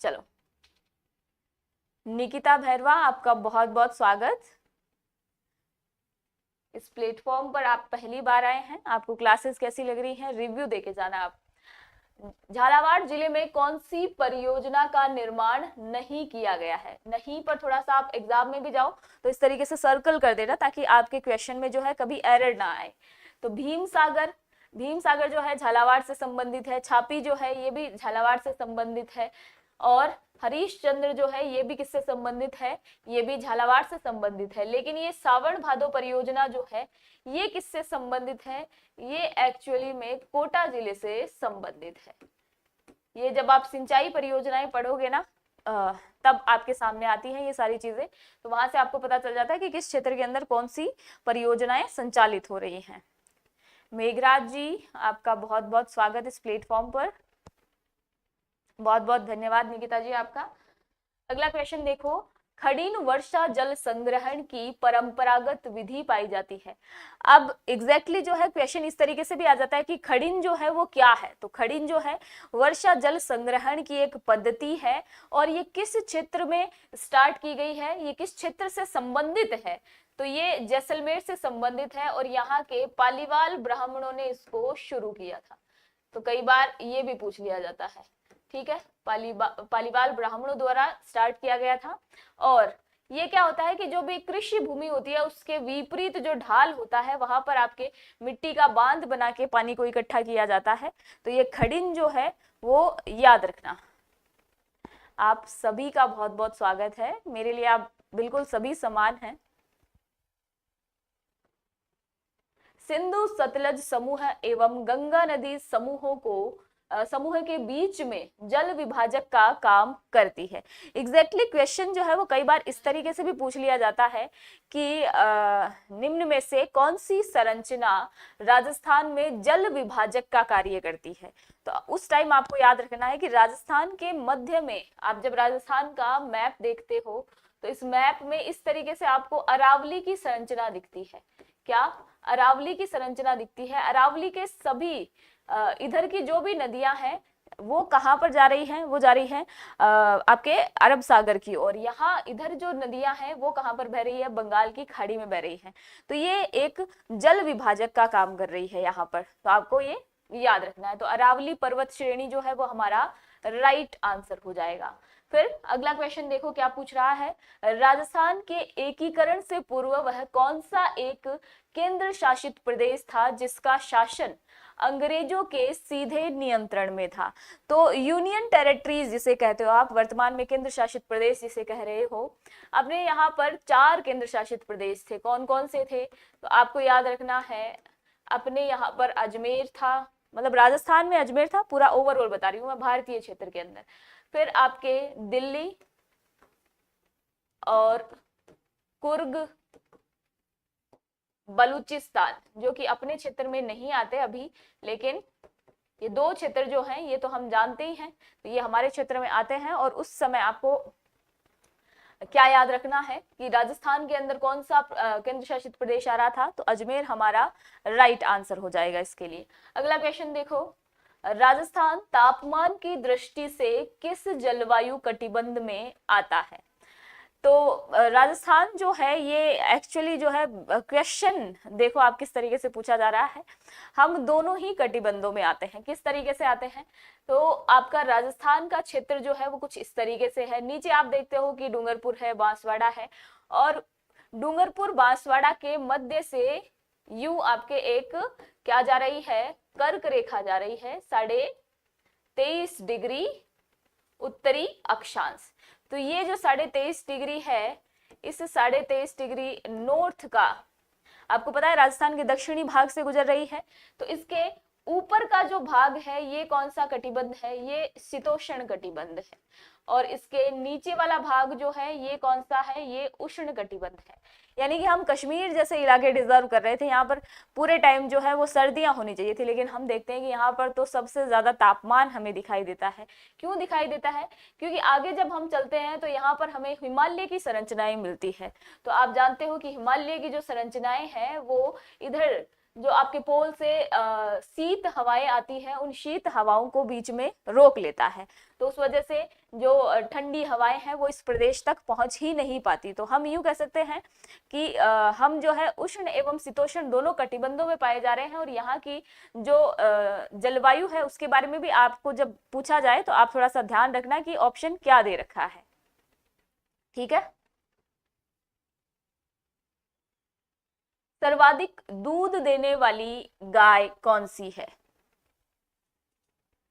चलो, निकिता भैरवा, आपका बहुत बहुत स्वागत। इस प्लेटफॉर्म पर आप पहली बार आए हैं, आपको क्लासेस कैसी लग रही हैं? रिव्यू देके जाना आप। झालावाड़ जिले में कौन सी परियोजना का निर्माण नहीं किया गया है? नहीं पर थोड़ा सा आप एग्जाम में भी जाओ तो इस तरीके से सर्कल कर देना, ताकि आपके क्वेश्चन में जो है कभी एरर ना आए। तो भीम सागर, भीम सागर जो है झालावाड़ से संबंधित है, छापी जो है ये भी झालावाड़ से संबंधित है, और हरीशचंद्र जो है ये भी किससे संबंधित है, ये भी झालावाड़ से संबंधित है। लेकिन ये सावन भादो परियोजना जो है ये किससे संबंधित है, ये एक्चुअली में कोटा जिले से संबंधित है। ये जब आप सिंचाई परियोजनाएं पढ़ोगे ना तब आपके सामने आती हैं ये सारी चीजें, तो वहां से आपको पता चल जाता है कि किस क्षेत्र के अंदर कौन सी परियोजनाएं संचालित हो रही हैं। मेघराज जी आपका बहुत बहुत स्वागत इस प्लेटफॉर्म पर, बहुत बहुत धन्यवाद निकिता जी आपका। अगला क्वेश्चन देखो, खड़ीन वर्षा जल संग्रहण की परंपरागत विधि पाई जाती है। अब एग्जैक्टली जो है क्वेश्चन इस तरीके से भी आ जाता है कि खड़ीन जो है वो क्या है, तो खड़ीन जो है वर्षा जल संग्रहण की एक पद्धति है, और ये किस क्षेत्र में स्टार्ट की गई है, ये किस क्षेत्र से संबंधित है, तो ये जैसलमेर से संबंधित है, और यहाँ के पालीवाल ब्राह्मणों ने इसको शुरू किया था। तो कई बार ये भी पूछ लिया जाता है, ठीक है, पालीवाल ब्राह्मणों द्वारा स्टार्ट किया गया था। और ये क्या होता है कि जो भी कृषि भूमि होती है उसके विपरीत जो ढाल होता है वहां पर आपके मिट्टी का बांध बना के पानी को इकट्ठा किया जाता है। तो ये खड़ीन जो है वो याद रखना। आप सभी का बहुत बहुत स्वागत है, मेरे लिए आप बिल्कुल सभी समान हैं। सिंधु सतलज समूह एवं गंगा नदी समूह के बीच में जल विभाजक का काम करती है। एग्जैक्टली क्वेश्चन जो है वो कई बार इस तरीके से भी पूछ लिया जाता है कि निम्न में से कौन सी संरचना राजस्थान में जल विभाजक का कार्य करती है। तो उस टाइम आपको याद रखना है कि राजस्थान के मध्य में, आप जब राजस्थान का मैप देखते हो तो इस मैप में इस तरीके से आपको अरावली की संरचना दिखती है। क्या? अरावली की संरचना दिखती है। अरावली के सभी इधर की जो भी नदियां हैं वो कहाँ पर जा रही हैं, वो जा रही हैं आपके अरब सागर की ओर। यहाँ इधर जो नदियां हैं वो कहाँ पर बह रही है, बंगाल की खाड़ी में बह रही है। तो ये एक जल विभाजक का काम कर रही है यहाँ पर, तो आपको ये याद रखना है। तो अरावली पर्वत श्रेणी जो है वो हमारा राइट आंसर हो जाएगा। फिर अगला क्वेश्चन देखो क्या पूछ रहा है, राजस्थान के एकीकरण से पूर्व वह कौन सा एक केंद्र शासित प्रदेश था जिसका शासन अंग्रेजों के सीधे नियंत्रण में था। तो यूनियन टेरिटरीज जिसे कहते हो आप, वर्तमान में केंद्र शासित प्रदेश जिसे कह रहे हो, अपने यहाँ पर 4 केंद्र शासित प्रदेश थे। कौन कौन से थे? तो आपको याद रखना है, अपने यहाँ पर अजमेर था, मतलब राजस्थान में अजमेर था, पूरा ओवरऑल बता रही हूँ मैं भारतीय क्षेत्र के अंदर। फिर आपके दिल्ली और कुर्ग, बलूचिस्तान जो कि अपने क्षेत्र में नहीं आते अभी, लेकिन ये 2 क्षेत्र जो हैं ये तो हम जानते ही हैं, तो ये हमारे क्षेत्र में आते हैं। और उस समय आपको क्या याद रखना है कि राजस्थान के अंदर कौन सा केंद्र शासित प्रदेश आ रहा था, तो अजमेर हमारा राइट आंसर हो जाएगा इसके लिए। अगला क्वेश्चन देखो, राजस्थान तापमान की दृष्टि से किस जलवायु कटिबंध में आता है? तो राजस्थान जो है ये एक्चुअली जो है क्वेश्चन देखो आप किस तरीके से पूछा जा रहा है, हम दोनों ही कटिबंधों में आते हैं। किस तरीके से आते हैं? तो आपका राजस्थान का क्षेत्र जो है वो कुछ इस तरीके से है। नीचे आप देखते हो कि डूंगरपुर है, बांसवाड़ा है, और डूंगरपुर बांसवाड़ा के मध्य से यूं आपके एक क्या जा रही है, कर्क रेखा जा रही है 23.5 डिग्री उत्तरी अक्षांश। तो ये जो 23.5 डिग्री है, इस 23.5 डिग्री नॉर्थ का, आपको पता है राजस्थान के दक्षिणी भाग से गुजर रही है, तो इसके ऊपर का जो भाग है ये कौन सा कटिबंध है? ये शीतोष्ण कटिबंध है। और इसके नीचे वाला भाग जो है ये कौन सा है? ये उष्ण कटिबंध है। यानी कि हम कश्मीर जैसे इलाके डिजर्व कर रहे थे, यहाँ पर पूरे टाइम जो है वो सर्दियां होनी चाहिए थी, लेकिन हम देखते हैं कि यहाँ पर तो सबसे ज्यादा तापमान हमें दिखाई देता है। क्यों दिखाई देता है? क्योंकि आगे जब हम चलते हैं तो यहाँ पर हमें हिमालय की संरचनाएं मिलती है। तो आप जानते हो कि हिमालय की जो संरचनाएं हैं वो इधर जो आपके पोल से शीत हवाएं आती हैं, उन शीत हवाओं को बीच में रोक लेता है। तो उस वजह से जो ठंडी हवाएं हैं वो इस प्रदेश तक पहुंच ही नहीं पाती। तो हम यूं कह सकते हैं कि हम जो है उष्ण एवं शीतोष्ण दोनों कटिबंधों में पाए जा रहे हैं। और यहाँ की जो जलवायु है उसके बारे में भी आपको जब पूछा जाए तो आप थोड़ा सा ध्यान रखना कि ऑप्शन क्या दे रखा है, ठीक है। सर्वाधिक दूध देने वाली गाय कौन सी है?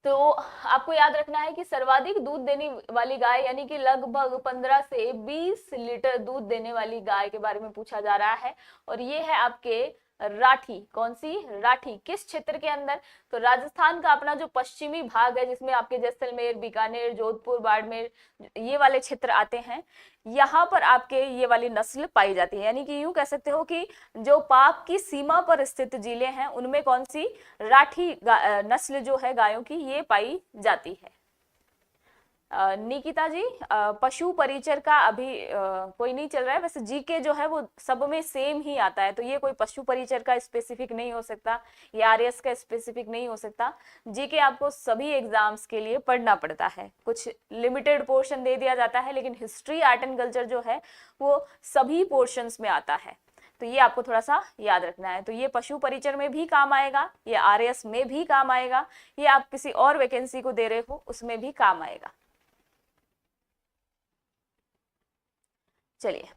तो आपको याद रखना है कि सर्वाधिक दूध देने वाली गाय यानी कि लगभग 15 से 20 लीटर दूध देने वाली गाय के बारे में पूछा जा रहा है, और ये है आपके राठी। कौन सी? राठी। किस क्षेत्र के अंदर? तो राजस्थान का अपना जो पश्चिमी भाग है, जिसमें आपके जैसलमेर, बीकानेर, जोधपुर, बाड़मेर, ये वाले क्षेत्र आते हैं, यहाँ पर आपके ये वाली नस्ल पाई जाती है। यानी कि यूं कह सकते हो कि जो पाक की सीमा पर स्थित जिले हैं उनमें कौन सी राठी नस्ल जो है गायों की, ये पाई जाती है। निकिता जी, पशु परिचर का अभी कोई नहीं चल रहा है, वैसे जीके जो है वो सब में सेम ही आता है, तो ये कोई पशु परिचर का स्पेसिफिक नहीं हो सकता, ये आरएस का स्पेसिफिक नहीं हो सकता। जीके आपको सभी एग्जाम्स के लिए पढ़ना पड़ता है, कुछ लिमिटेड पोर्शन दे दिया जाता है, लेकिन हिस्ट्री, आर्ट एंड कल्चर जो है वो सभी पोर्शंस में आता है, तो ये आपको थोड़ा सा याद रखना है। तो ये पशु परिचर में भी काम आएगा, ये आरएस में भी काम आएगा, ये आप किसी और वैकेंसी को दे रहे हो उसमें भी काम आएगा। चलिए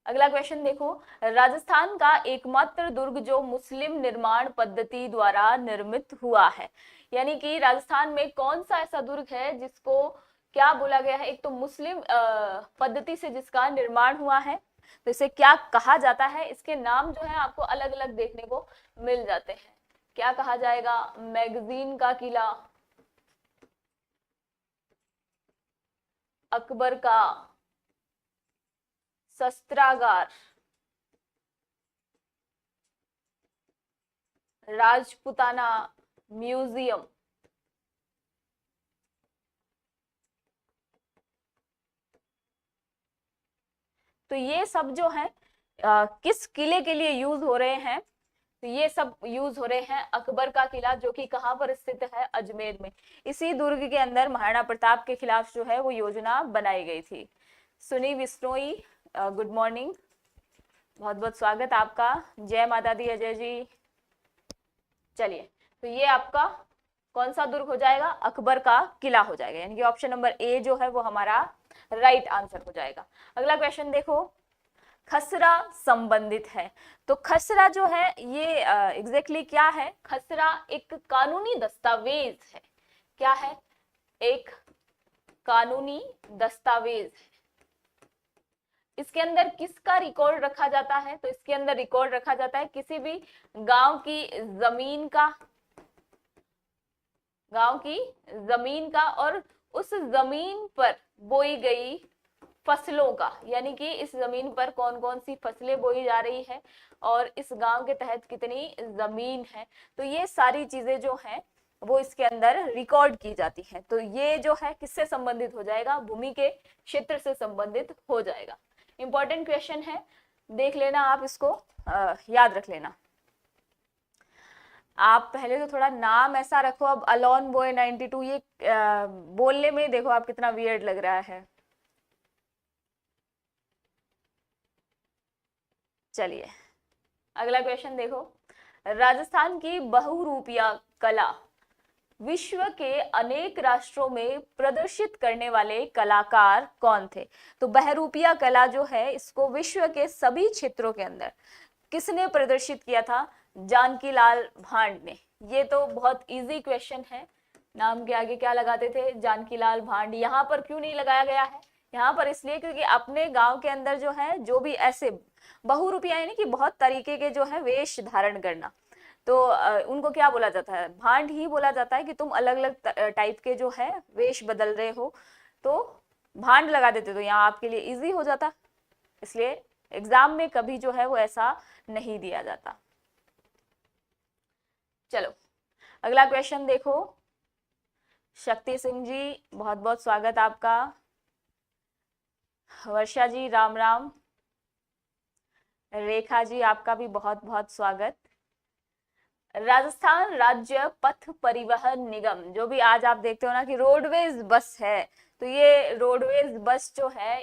अगला क्वेश्चन देखो, राजस्थान का एकमात्र दुर्ग जो मुस्लिम निर्माण पद्धति द्वारा निर्मित हुआ है, यानी कि राजस्थान में कौन सा ऐसा दुर्ग है जिसको क्या बोला गया है? एक तो मुस्लिम पद्धति से जिसका निर्माण हुआ है, तो इसे क्या कहा जाता है? इसके नाम जो है आपको अलग अलग देखने को मिल जाते हैं। क्या कहा जाएगा? मैगजीन का किला, अकबर का शस्त्रागार, राजपुताना म्यूजियम, तो ये सब जो है किस किले के लिए यूज हो रहे हैं? तो ये सब यूज हो रहे हैं अकबर का किला, जो कि कहाँ पर स्थित है? अजमेर में। इसी दुर्ग के अंदर महाराणा प्रताप के खिलाफ जो है वो योजना बनाई गई थी। सुनी बिश्नोई, गुड मॉर्निंग, बहुत बहुत स्वागत आपका। जय माता दी अजय जी। चलिए, तो ये आपका कौन सा दुर्ग हो जाएगा? अकबर का किला हो जाएगा, यानी कि ऑप्शन नंबर ए जो है वो हमारा राइट आंसर हो जाएगा। अगला क्वेश्चन देखो, खसरा संबंधित है, तो खसरा जो है ये एग्जैक्टली क्या है? खसरा एक कानूनी दस्तावेज है। क्या है? एक कानूनी दस्तावेज है। इसके अंदर किसका रिकॉर्ड रखा जाता है? तो इसके अंदर रिकॉर्ड रखा जाता है किसी भी गांव की जमीन का, गांव की जमीन का, और उस जमीन पर बोई गई फसलों का, यानी कि इस जमीन पर कौन कौन सी फसलें बोई जा रही है और इस गांव के तहत कितनी जमीन है, तो ये सारी चीजें जो हैं वो इसके अंदर रिकॉर्ड की जाती है। तो ये जो है किससे संबंधित हो जाएगा? भूमि के क्षेत्र से संबंधित हो जाएगा। इंपॉर्टेंट क्वेश्चन है, देख लेना आप इसको, याद रख लेना। आप पहले तो थोड़ा नाम ऐसा रखो, अब अलोन बॉय 92 ये बोलने में देखो आप कितना वियर्ड लग रहा है। चलिए अगला क्वेश्चन देखो, राजस्थान की बहुरूपिया कला विश्व के अनेक राष्ट्रों में प्रदर्शित करने वाले कलाकार कौन थे? तो बहुरूपिया कला जो है इसको विश्व के सभी क्षेत्रों के अंदर किसने प्रदर्शित किया था? जानकी लाल भांड ने। ये तो बहुत इजी क्वेश्चन है, नाम के आगे क्या लगाते थे? जानकी लाल भांड। यहाँ पर क्यों नहीं लगाया गया है? यहाँ पर इसलिए क्योंकि अपने गांव के अंदर जो है जो भी ऐसे बहुरूपिया यानी कि बहुत तरीके के जो है वेश धारण करना, तो उनको क्या बोला जाता है? भांड ही बोला जाता है कि तुम अलग अलग टाइप के जो है वेश बदल रहे हो, तो भांड लगा देते तो यहाँ आपके लिए इजी हो जाता, इसलिए एग्जाम में कभी जो है वो ऐसा नहीं दिया जाता। चलो अगला क्वेश्चन देखो, शक्ति सिंह जी बहुत बहुत स्वागत आपका। वर्षा जी राम राम। रेखा जी आपका भी बहुत बहुत स्वागत। राजस्थान राज्य पथ परिवहन निगम, जो भी आज आप देखते हो ना कि रोडवेज बस है, तो ये रोडवेज बस जो है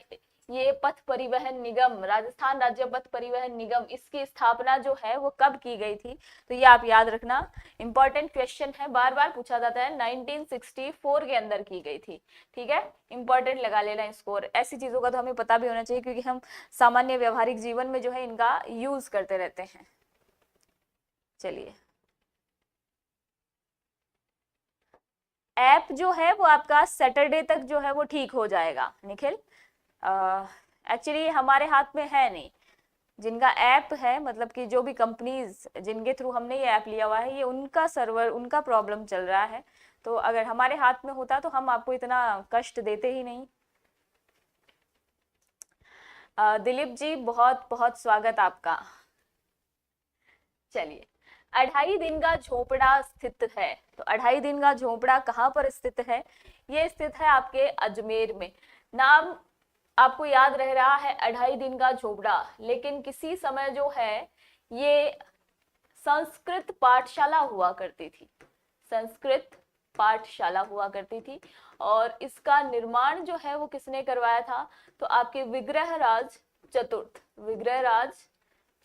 ये पथ परिवहन निगम, राजस्थान राज्य पथ परिवहन निगम, इसकी स्थापना जो है वो कब की गई थी? तो ये आप याद रखना, इंपॉर्टेंट क्वेश्चन है, बार बार पूछा जाता है, 1964 के अंदर की गई थी। ठीक है, इंपॉर्टेंट लगा लेना स्कोर। ऐसी चीजों का तो हमें पता भी होना चाहिए क्योंकि हम सामान्य व्यवहारिक जीवन में जो है इनका यूज करते रहते हैं। चलिए, ऐप जो है वो आपका सैटरडे तक जो है वो ठीक हो जाएगा निखिल। एक्चुअली हमारे हाथ में है नहीं, जिनका ऐप है, मतलब कि जो भी कंपनीज जिनके थ्रू हमने ये ऐप लिया हुआ है, ये उनका सर्वर, उनका प्रॉब्लम चल रहा है। तो अगर हमारे हाथ में होता तो हम आपको इतना कष्ट देते ही नहीं। दिलीप जी, बहुत बहुत स्वागत आपका। चलिए, 2.5 दिन का झोपड़ा स्थित है, तो 2.5 दिन का झोपड़ा कहाँ पर स्थित है? ये स्थित है आपके अजमेर में। नाम आपको याद रह रहा है 2.5 दिन का झोपड़ा, लेकिन किसी समय जो है ये संस्कृत पाठशाला हुआ करती थी, संस्कृत पाठशाला हुआ करती थी। और इसका निर्माण जो है वो किसने करवाया था? तो आपके विग्रहराज चतुर्थ, विग्रहराज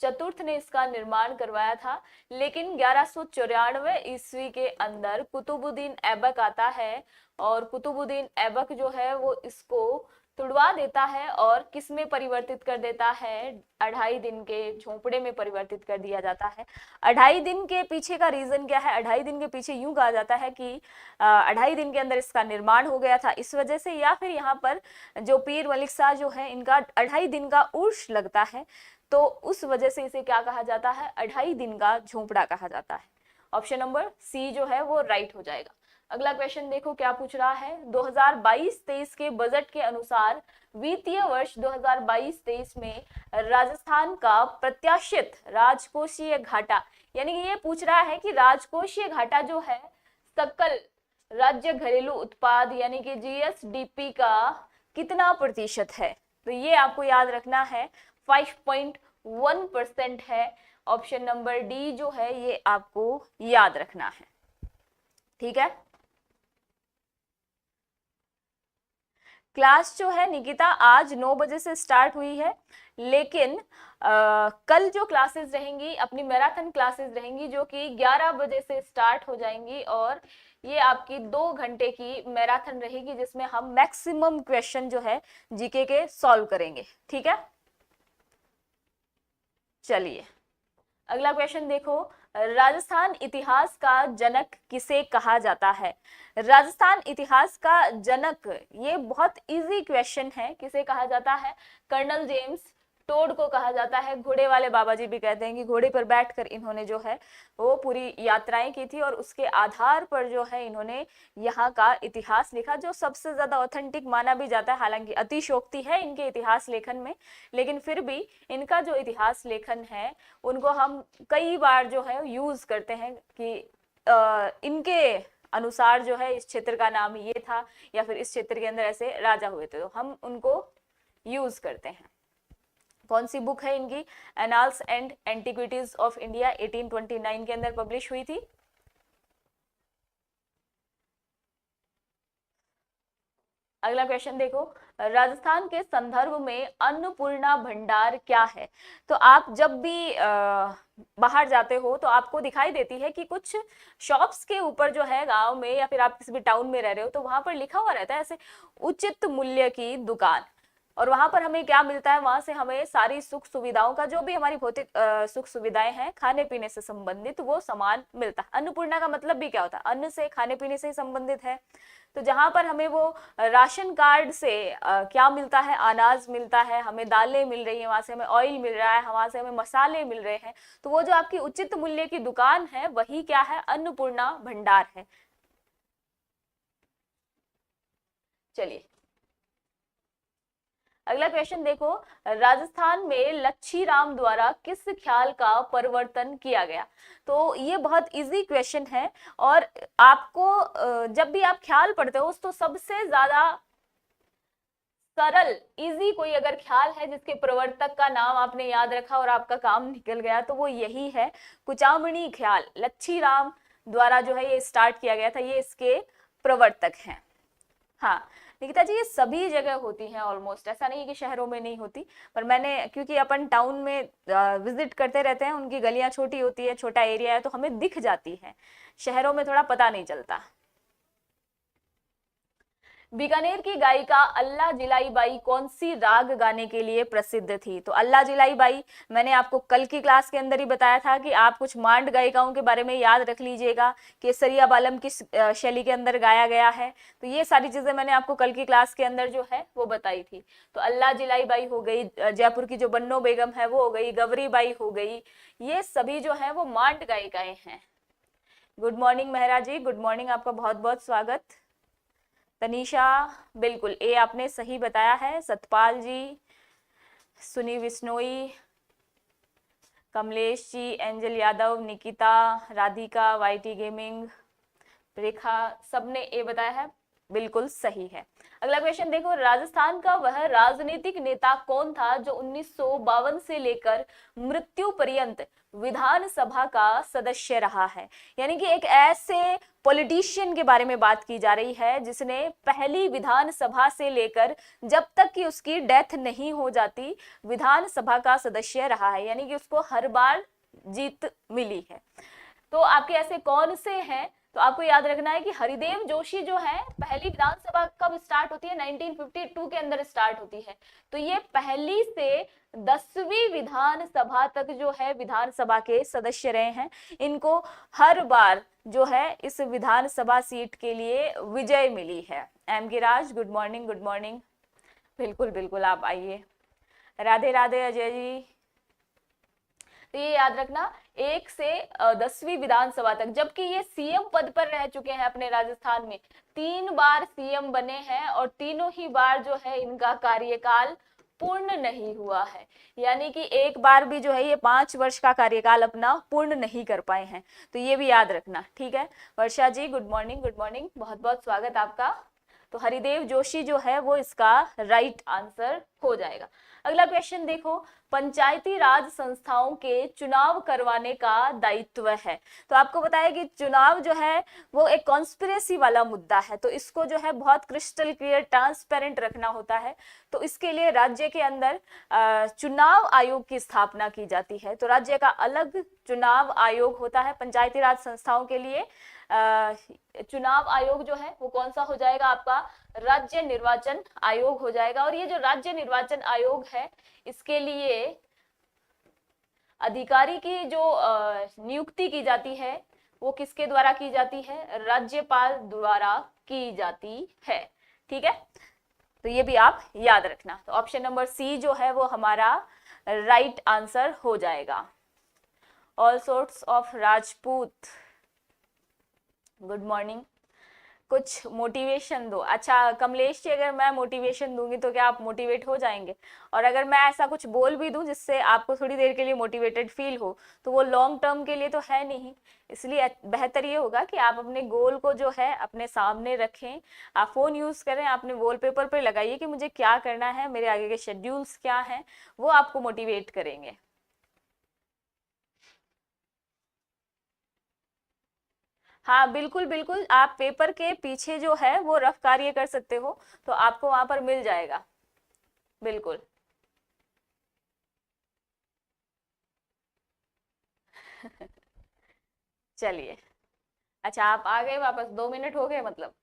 चतुर्थ ने इसका निर्माण करवाया था। लेकिन 1194 ईस्वी के अंदर कुतुबुद्दीन ऐबक आता है, और कुतुबुद्दीन ऐबक जो है वो इसको तुड़वा देता है और किस में परिवर्तित कर देता है? 2.5 दिन के झोपड़े में परिवर्तित कर दिया जाता है। 2.5 दिन के पीछे का रीजन क्या है? 2.5 दिन के पीछे यूं कहा जाता है कि 2.5 दिन के अंदर इसका निर्माण हो गया था इस वजह से, या फिर यहाँ पर जो पीर मलिक शाह जो है इनका 2.5 दिन का उर्स लगता है, तो उस वजह से इसे क्या कहा जाता है? 2.5 दिन का झोपड़ा कहा जाता है। ऑप्शन नंबर सी जो है वो राइट हो जाएगा। अगला क्वेश्चन देखो क्या पूछ रहा है। 2022-23 के बजट के अनुसार वित्तीय वर्ष 2022-23 में राजस्थान का प्रत्याशित राजकोषीय घाटा, यानी कि ये पूछ रहा है कि राजकोषीय घाटा जो है सकल राज्य घरेलू उत्पाद यानी कि जीएसडीपी का कितना प्रतिशत है? तो ये आपको याद रखना है, 5.1% है। ऑप्शन नंबर डी जो है ये आपको याद रखना है। ठीक है, क्लास जो है निकिता आज 9 बजे से स्टार्ट हुई है, लेकिन कल जो क्लासेस रहेंगी अपनी मैराथन क्लासेस रहेंगी जो कि 11 बजे से स्टार्ट हो जाएंगी, और ये आपकी 2 घंटे की मैराथन रहेगी जिसमें हम मैक्सिमम क्वेश्चन जो है जीके के सॉल्व करेंगे। ठीक है, चलिए अगला क्वेश्चन देखो, राजस्थान इतिहास का जनक किसे कहा जाता है? राजस्थान इतिहास का जनक, ये बहुत इजी क्वेश्चन है, किसे कहा जाता है? कर्नल जेम्स टोड को कहा जाता है। घोड़े वाले बाबा जी भी कहते हैं कि घोड़े पर बैठकर इन्होंने जो है वो पूरी यात्राएं की थी, और उसके आधार पर जो है इन्होंने यहाँ का इतिहास लिखा, जो सबसे ज्यादा ऑथेंटिक माना भी जाता है। हालांकि अतिशोक्ति है इनके इतिहास लेखन में, लेकिन फिर भी इनका जो इतिहास लेखन है उनको हम कई बार जो है यूज करते हैं कि इनके अनुसार जो है इस क्षेत्र का नाम ये था, या फिर इस क्षेत्र के अंदर ऐसे राजा हुए थे, तो हम उनको यूज करते हैं। कौन सी बुक है इनकी? Annals and antiquities of India 1829 के अंदर पब्लिश हुई थी। अगला क्वेश्चन देखो, राजस्थान के संदर्भ में अन्नपूर्णा भंडार क्या है? तो आप जब भी बाहर जाते हो तो आपको दिखाई देती है कि कुछ शॉप्स के ऊपर जो है गांव में या फिर आप किसी भी टाउन में रह रहे हो तो वहां पर लिखा हुआ रहता है ऐसे उचित मूल्य की दुकान, और वहां पर हमें क्या मिलता है? वहां से हमें सारी सुख सुविधाओं का, जो भी हमारी भौतिक सुख सुविधाएं हैं खाने पीने से संबंधित, वो सामान मिलता है। अन्नपूर्णा का मतलब भी क्या होता है? अन्न से, खाने पीने से ही संबंधित है। तो जहां पर हमें वो राशन कार्ड से क्या मिलता है? अनाज मिलता है, हमें दालें मिल रही है, वहां से हमें ऑयल मिल रहा है, वहां से हमें मसाले मिल रहे हैं, तो वो जो आपकी उचित मूल्य की दुकान है वही क्या है? अन्नपूर्णा भंडार है। चलिए अगला क्वेश्चन देखो, राजस्थान में लच्छीराम द्वारा किस ख्याल का परिवर्तन किया गया? तो ये बहुत इजी क्वेश्चन है, और आपको जब भी आप ख्याल पढ़ते हो तो सबसे ज्यादा सरल इजी कोई अगर ख्याल है जिसके प्रवर्तक का नाम आपने याद रखा और आपका काम निकल गया तो वो यही है, कुचामणी ख्याल। लच्छीराम द्वारा जो है ये स्टार्ट किया गया था, ये इसके प्रवर्तक हैं। हाँ निकिता जी, ये सभी जगह होती हैं ऑलमोस्ट, ऐसा नहीं है कि शहरों में नहीं होती, पर मैंने, क्योंकि अपन टाउन में विजिट करते रहते हैं, उनकी गलियां छोटी होती है, छोटा एरिया है, तो हमें दिख जाती है, शहरों में थोड़ा पता नहीं चलता। बीकानेर की गायिका अल्लाह जिलाई बाई कौन सी राग गाने के लिए प्रसिद्ध थी? तो अल्लाह जिलाई बाई, मैंने आपको कल की क्लास के अंदर ही बताया था कि आप कुछ मांड गायिकाओं के बारे में याद रख लीजिएगा, केसरिया बालम किस शैली के अंदर गाया गया है। तो ये सारी चीजें मैंने आपको कल की क्लास के अंदर जो है वो बताई थी। तो अल्लाह जिलाई बाई हो गई, जयपुर की जो बन्नो बेगम है वो हो गई, गवरी बाई हो गई, ये सभी जो है वो मांड गायिकाएं हैं। गुड मॉर्निंग मेहरा जी, गुड मॉर्निंग, आपका बहुत बहुत स्वागत। तनीषा, बिल्कुल ए आपने सही बताया है। Satpal ji, Suni Vishnoi, Kamlesh ji, Angel Yadav, Nikita, Radhika, YT gaming, Rekha, सबने ए बताया है, बिल्कुल सही है। अगला क्वेश्चन देखो, राजस्थान का वह राजनीतिक नेता कौन था जो 1952 से लेकर मृत्यु पर्यंत विधानसभा का सदस्य रहा है? यानी कि एक ऐसे पॉलिटिशियन के बारे में बात की जा रही है जिसने पहली विधानसभा से लेकर जब तक कि उसकी डेथ नहीं हो जाती विधानसभा का सदस्य रहा है, यानी कि उसको हर बार जीत मिली है। तो आपके ऐसे कौन से हैं? तो आपको याद रखना है कि हरिदेव जोशी जो है, पहली विधानसभा कब स्टार्ट होती है? 1952 के अंदर स्टार्ट होती है। तो ये पहली से 10वीं विधानसभा तक जो है विधानसभा के सदस्य रहे हैं। इनको हर बार जो है इस विधानसभा सीट के लिए विजय मिली है। एम Giraj, good morning, good morning, बिल्कुल बिल्कुल आप आइए। राधे राधे अजय जी। तो ये याद रखना, 1 से 10वीं विधानसभा तक, जबकि ये सीएम पद पर रह चुके हैं अपने राजस्थान में, 3 बार सीएम बने हैं और तीनों ही बार जो है इनका कार्यकाल पूर्ण नहीं हुआ है, यानी कि एक बार भी जो है ये 5 वर्ष का कार्यकाल अपना पूर्ण नहीं कर पाए हैं। तो ये भी याद रखना, ठीक है। वर्षा जी, गुड मॉर्निंग, गुड मॉर्निंग, बहुत बहुत स्वागत आपका। तो हरिदेव जोशी जो है वो इसका राइट आंसर हो जाएगा। अगला क्वेश्चन देखो, पंचायती राज संस्थाओं के चुनाव करवाने का दायित्व है। तो आपको बताया कि चुनाव जो है वो एक कॉन्स्पिरेसी वाला मुद्दा है, तो इसको जो है बहुत क्रिस्टल क्लियर, ट्रांसपेरेंट रखना होता है। तो इसके लिए राज्य के अंदर चुनाव आयोग की स्थापना की जाती है। तो राज्य का अलग चुनाव आयोग होता है पंचायती राज संस्थाओं के लिए। चुनाव आयोग जो है वो कौन सा हो जाएगा आपका? राज्य निर्वाचन आयोग हो जाएगा। और ये जो राज्य निर्वाचन आयोग है, इसके लिए अधिकारी की जो नियुक्ति की जाती है वो किसके द्वारा की जाती है? राज्यपाल द्वारा की जाती है, ठीक है। तो ये भी आप याद रखना। तो ऑप्शन नंबर सी जो है वो हमारा राइट आंसर हो जाएगा। All sorts of Rajput, good morning, कुछ मोटिवेशन दो। अच्छा कमलेश जी, अगर मैं मोटिवेशन दूंगी तो क्या आप मोटिवेट हो जाएंगे? और अगर मैं ऐसा कुछ बोल भी दूं जिससे आपको थोड़ी देर के लिए मोटिवेटेड फील हो, तो वो लॉन्ग टर्म के लिए तो है नहीं। इसलिए बेहतर ये होगा कि आप अपने गोल को जो है अपने सामने रखें। आप फोन यूज करें, अपने वॉलपेपर पर लगाइए कि मुझे क्या करना है, मेरे आगे के शेड्यूल्स क्या हैं, वो आपको मोटिवेट करेंगे। हाँ बिल्कुल बिल्कुल, आप पेपर के पीछे जो है वो रफ कार्य कर सकते हो, तो आपको वहां पर मिल जाएगा, बिल्कुल। चलिए, अच्छा आप आ गए वापस, 2 मिनट हो गए मतलब।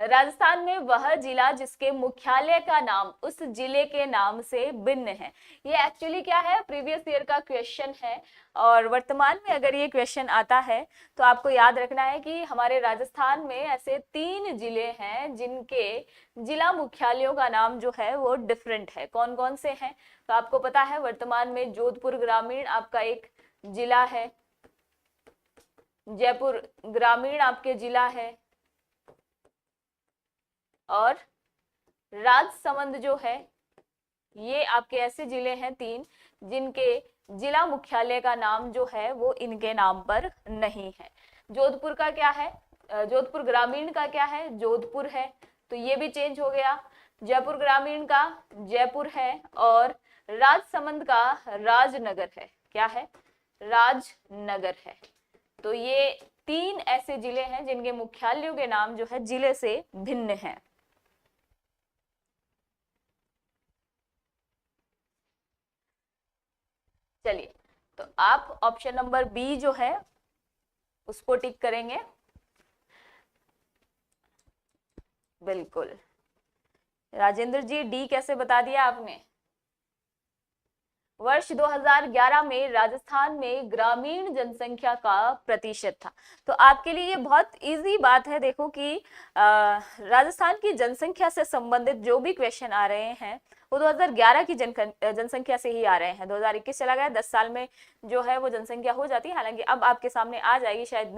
राजस्थान में वह जिला जिसके मुख्यालय का नाम उस जिले के नाम से भिन्न है। ये एक्चुअली क्या है, प्रीवियस ईयर का क्वेश्चन है, और वर्तमान में अगर ये क्वेश्चन आता है तो आपको याद रखना है कि हमारे राजस्थान में ऐसे 3 जिले हैं जिनके जिला मुख्यालयों का नाम जो है वो डिफरेंट है। कौन कौन से हैं? तो आपको पता है वर्तमान में जोधपुर ग्रामीण आपका एक जिला है, जयपुर ग्रामीण आपके जिला है, और राजसमंद जो है, ये आपके ऐसे जिले हैं 3 जिनके जिला मुख्यालय का नाम जो है वो इनके नाम पर नहीं है। जोधपुर का क्या है? जोधपुर ग्रामीण का क्या है? जोधपुर है, तो ये भी चेंज हो गया। जयपुर ग्रामीण का जयपुर है, और राजसमंद का राजनगर है। क्या है? राजनगर है। तो ये 3 ऐसे जिले हैं जिनके मुख्यालयों के नाम जो है जिले से भिन्न है। चलिए, तो आप ऑप्शन नंबर बी जो है उसको टिक करेंगे। बिल्कुल राजेंद्र जी, डी कैसे बता दिया आपने? वर्ष 2011 में राजस्थान में ग्रामीण जनसंख्या का प्रतिशत था। तो आपके लिए ये बहुत इजी बात है, देखो कि राजस्थान की जनसंख्या से संबंधित जो भी क्वेश्चन आ रहे हैं वो 2011 की जनसंख्या से ही आ रहे हैं। 2021 चला गया, 10 साल में जो है वो जनसंख्या हो जाती है। हालांकि अब आपके सामने आ जाएगी, शायद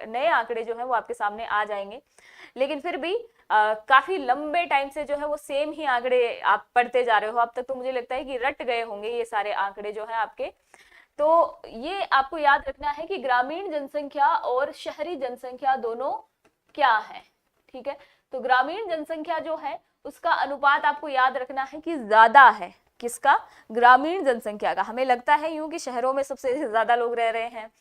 नए आंकड़े जो है वो आपके सामने आ जाएंगे, लेकिन फिर भी काफी लंबे टाइम से जो है वो सेम ही आंकड़े आप पढ़ते जा रहे हो। अब तक तो मुझे लगता है कि रट गए होंगे ये सारे आंकड़े जो है आपके। तो ये आपको याद रखना है कि ग्रामीण जनसंख्या और शहरी जनसंख्या दोनों क्या है, ठीक है। तो ग्रामीण जनसंख्या जो है उसका अनुपात आपको याद रखना है कि ज्यादा है, किसका? ग्रामीण जनसंख्या का। हमें लगता है यूं कि शहरों में सबसे ज्यादा लोग रह रहे हैं,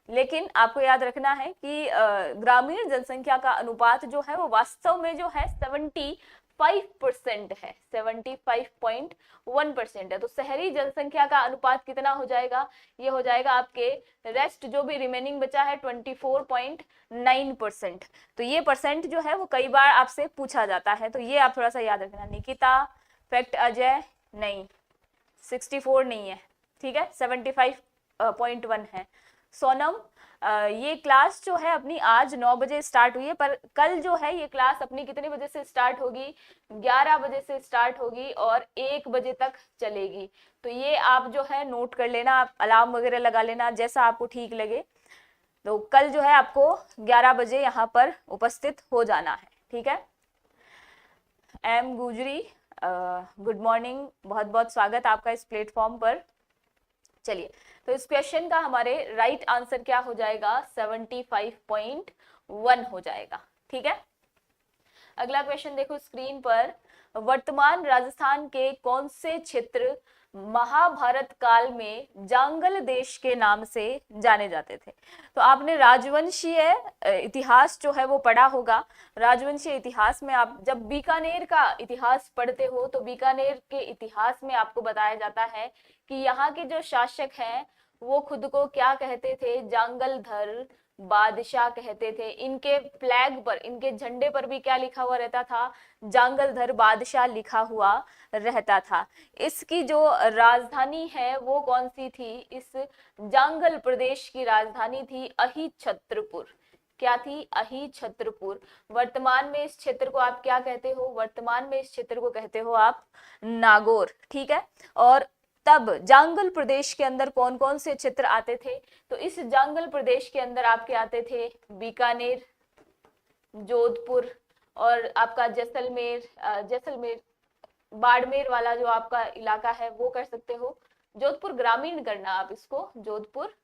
लेकिन आपको याद रखना है कि ग्रामीण जनसंख्या का अनुपात जो है वो वास्तव में जो है 75% है, 75.1% है। तो शहरी जनसंख्या का अनुपात कितना हो जाएगा? ये हो जाएगा आपके रेस्ट जो भी रिमेनिंग बचा है 24.9%। तो ये परसेंट जो है वो कई बार आपसे पूछा जाता है, तो ये आप थोड़ा सा याद रखना। निकिता, फैक्ट अजय, नहीं 64 नहीं है, ठीक है, 75.1 है। सोनम, ये क्लास जो है अपनी आज 9 बजे स्टार्ट हुई है, पर कल जो है ये क्लास अपनी कितने बजे से स्टार्ट होगी? 11 बजे से स्टार्ट होगी और 1 बजे तक चलेगी। तो ये आप जो है नोट कर लेना, आप अलार्म वगैरह लगा लेना जैसा आपको ठीक लगे। तो कल जो है आपको 11 बजे यहाँ पर उपस्थित हो जाना है, ठीक है। एम गुजरी, गुड मॉर्निंग, बहुत बहुत स्वागत आपका इस प्लेटफॉर्म पर। चलिए, तो इस क्वेश्चन का हमारे राइट आंसर क्या हो जाएगा? 75.1 हो जाएगा, ठीक है। अगला क्वेश्चन देखो स्क्रीन पर। वर्तमान राजस्थान के कौन से क्षेत्र महाभारत काल में जांगल देश के नाम से जाने जाते थे? तो आपने राजवंशीय इतिहास जो है वो पढ़ा होगा। राजवंशीय इतिहास में आप जब बीकानेर का इतिहास पढ़ते हो तो बीकानेर के इतिहास में आपको बताया जाता है कि यहाँ के जो शासक हैं वो खुद को क्या कहते थे? जांगलधर बादशाह कहते थे। इनके फ्लैग पर, इनके झंडे पर भी क्या लिखा हुआ रहता था? जांगलधर बादशाह लिखा हुआ रहता था। इसकी जो राजधानी है वो कौन सी थी? इस जांगल प्रदेश की राजधानी थी अहिछत्रपुर। क्या थी? अहिछत्रपुर। वर्तमान में इस क्षेत्र को आप क्या कहते हो? वर्तमान में इस क्षेत्र को कहते हो आप नागौर, ठीक है। और तब जांगल प्रदेश के अंदर कौन कौन से क्षेत्र आते थे? तो इस जांगल प्रदेश के अंदर आपके आते थे बीकानेर, जोधपुर और आपका जैसलमेर बाड़मेर वाला जो आपका इलाका है वो कर सकते हो। जोधपुर ग्रामीण करना आप इसको, जोधपुर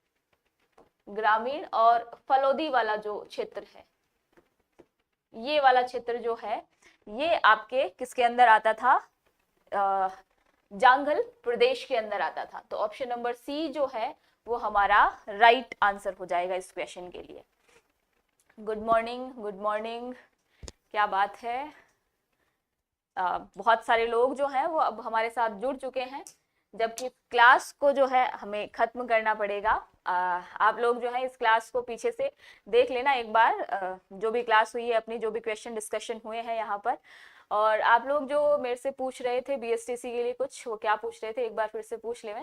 ग्रामीण। और फलोदी वाला जो क्षेत्र है, ये वाला क्षेत्र जो है ये आपके किसके अंदर आता था? जांगल प्रदेश के अंदर आता था। तो ऑप्शन नंबर सी जो है वो हमारा राइट आंसर हो जाएगा इस क्वेश्चन के लिए। गुड मॉर्निंग, गुड मॉर्निंग, क्या बात है। बहुत सारे लोग जो हैं वो अब हमारे साथ जुड़ चुके हैं, जबकि क्लास को जो है हमें खत्म करना पड़ेगा। आप लोग जो है इस क्लास को पीछे से देख लेना एक बार, जो भी क्लास हुई है अपनी, जो भी क्वेश्चन डिस्कशन हुए हैं यहाँ पर। और आप लोग जो मेरे से पूछ रहे थे बीएसटीसी के लिए कुछ, वो क्या पूछ रहे थे एक बार फिर से पूछ ले।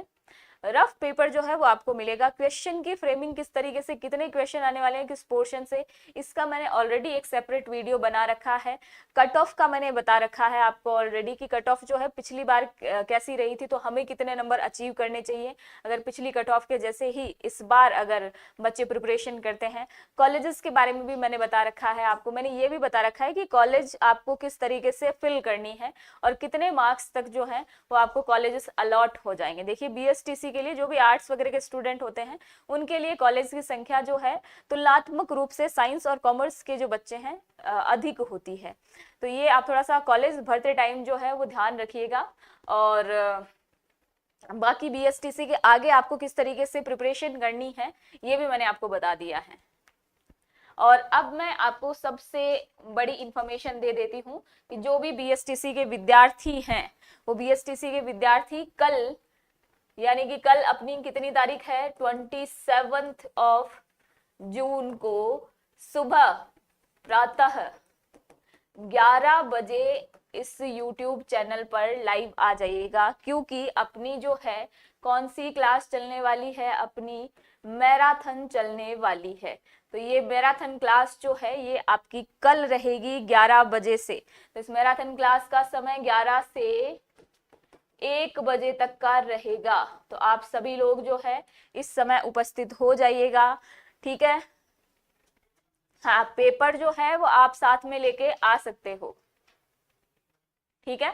रफ पेपर जो है वो आपको मिलेगा। क्वेश्चन की फ्रेमिंग किस तरीके से, कितने क्वेश्चन आने वाले हैं किस पोर्शन से, इसका मैंने ऑलरेडी एक सेपरेट वीडियो बना रखा है। कट ऑफ का मैंने बता रखा है आपको ऑलरेडी कि कट ऑफ जो है पिछली बार कैसी रही थी, तो हमें कितने नंबर अचीव करने चाहिए अगर पिछली कट ऑफ के जैसे ही इस बार अगर बच्चे प्रिपरेशन करते हैं। कॉलेजेस के बारे में भी मैंने बता रखा है आपको। मैंने ये भी बता रखा है कि कॉलेज आपको किस तरीके से फिल करनी है और कितने मार्क्स तक जो है वो आपको कॉलेजेस अलॉट हो जाएंगे। देखिए बीएसटीसी के लिए जो भी आर्ट्स वगैरह के स्टूडेंट होते हैं उनके लिए कॉलेज की संख्या जो है तुलनात्मक रूप से साइंस और कॉमर्स के जो बच्चे हैं अधिक होती है। तो ये आप थोड़ा सा कॉलेज भरते टाइम जो है वो ध्यान रखिएगा। और बाकी बीएसटीसी के आगे आपको किस तरीके से प्रिपरेशन करनी है ये भी मैंने आपको बता दिया है। और अब मैं आपको सबसे बड़ी इंफॉर्मेशन दे देती हूँ कि जो भी बीएसटीसी के विद्यार्थी हैं वो बीएसटीसी के विद्यार्थी कल यानी कि कल अपनी कितनी तारीख है, 27 जून को सुबह प्रातः 11 बजे इस YouTube चैनल पर लाइव आ जाइएगा, क्योंकि अपनी जो है कौन सी क्लास चलने वाली है, अपनी मैराथन चलने वाली है। तो ये मैराथन क्लास जो है ये आपकी कल रहेगी 11 बजे से। तो इस मैराथन क्लास का समय 11 से 1 बजे तक का रहेगा। तो आप सभी लोग जो है इस समय उपस्थित हो जाइएगा, ठीक है। हाँ, पेपर जो है वो आप साथ में लेके आ सकते हो, ठीक है।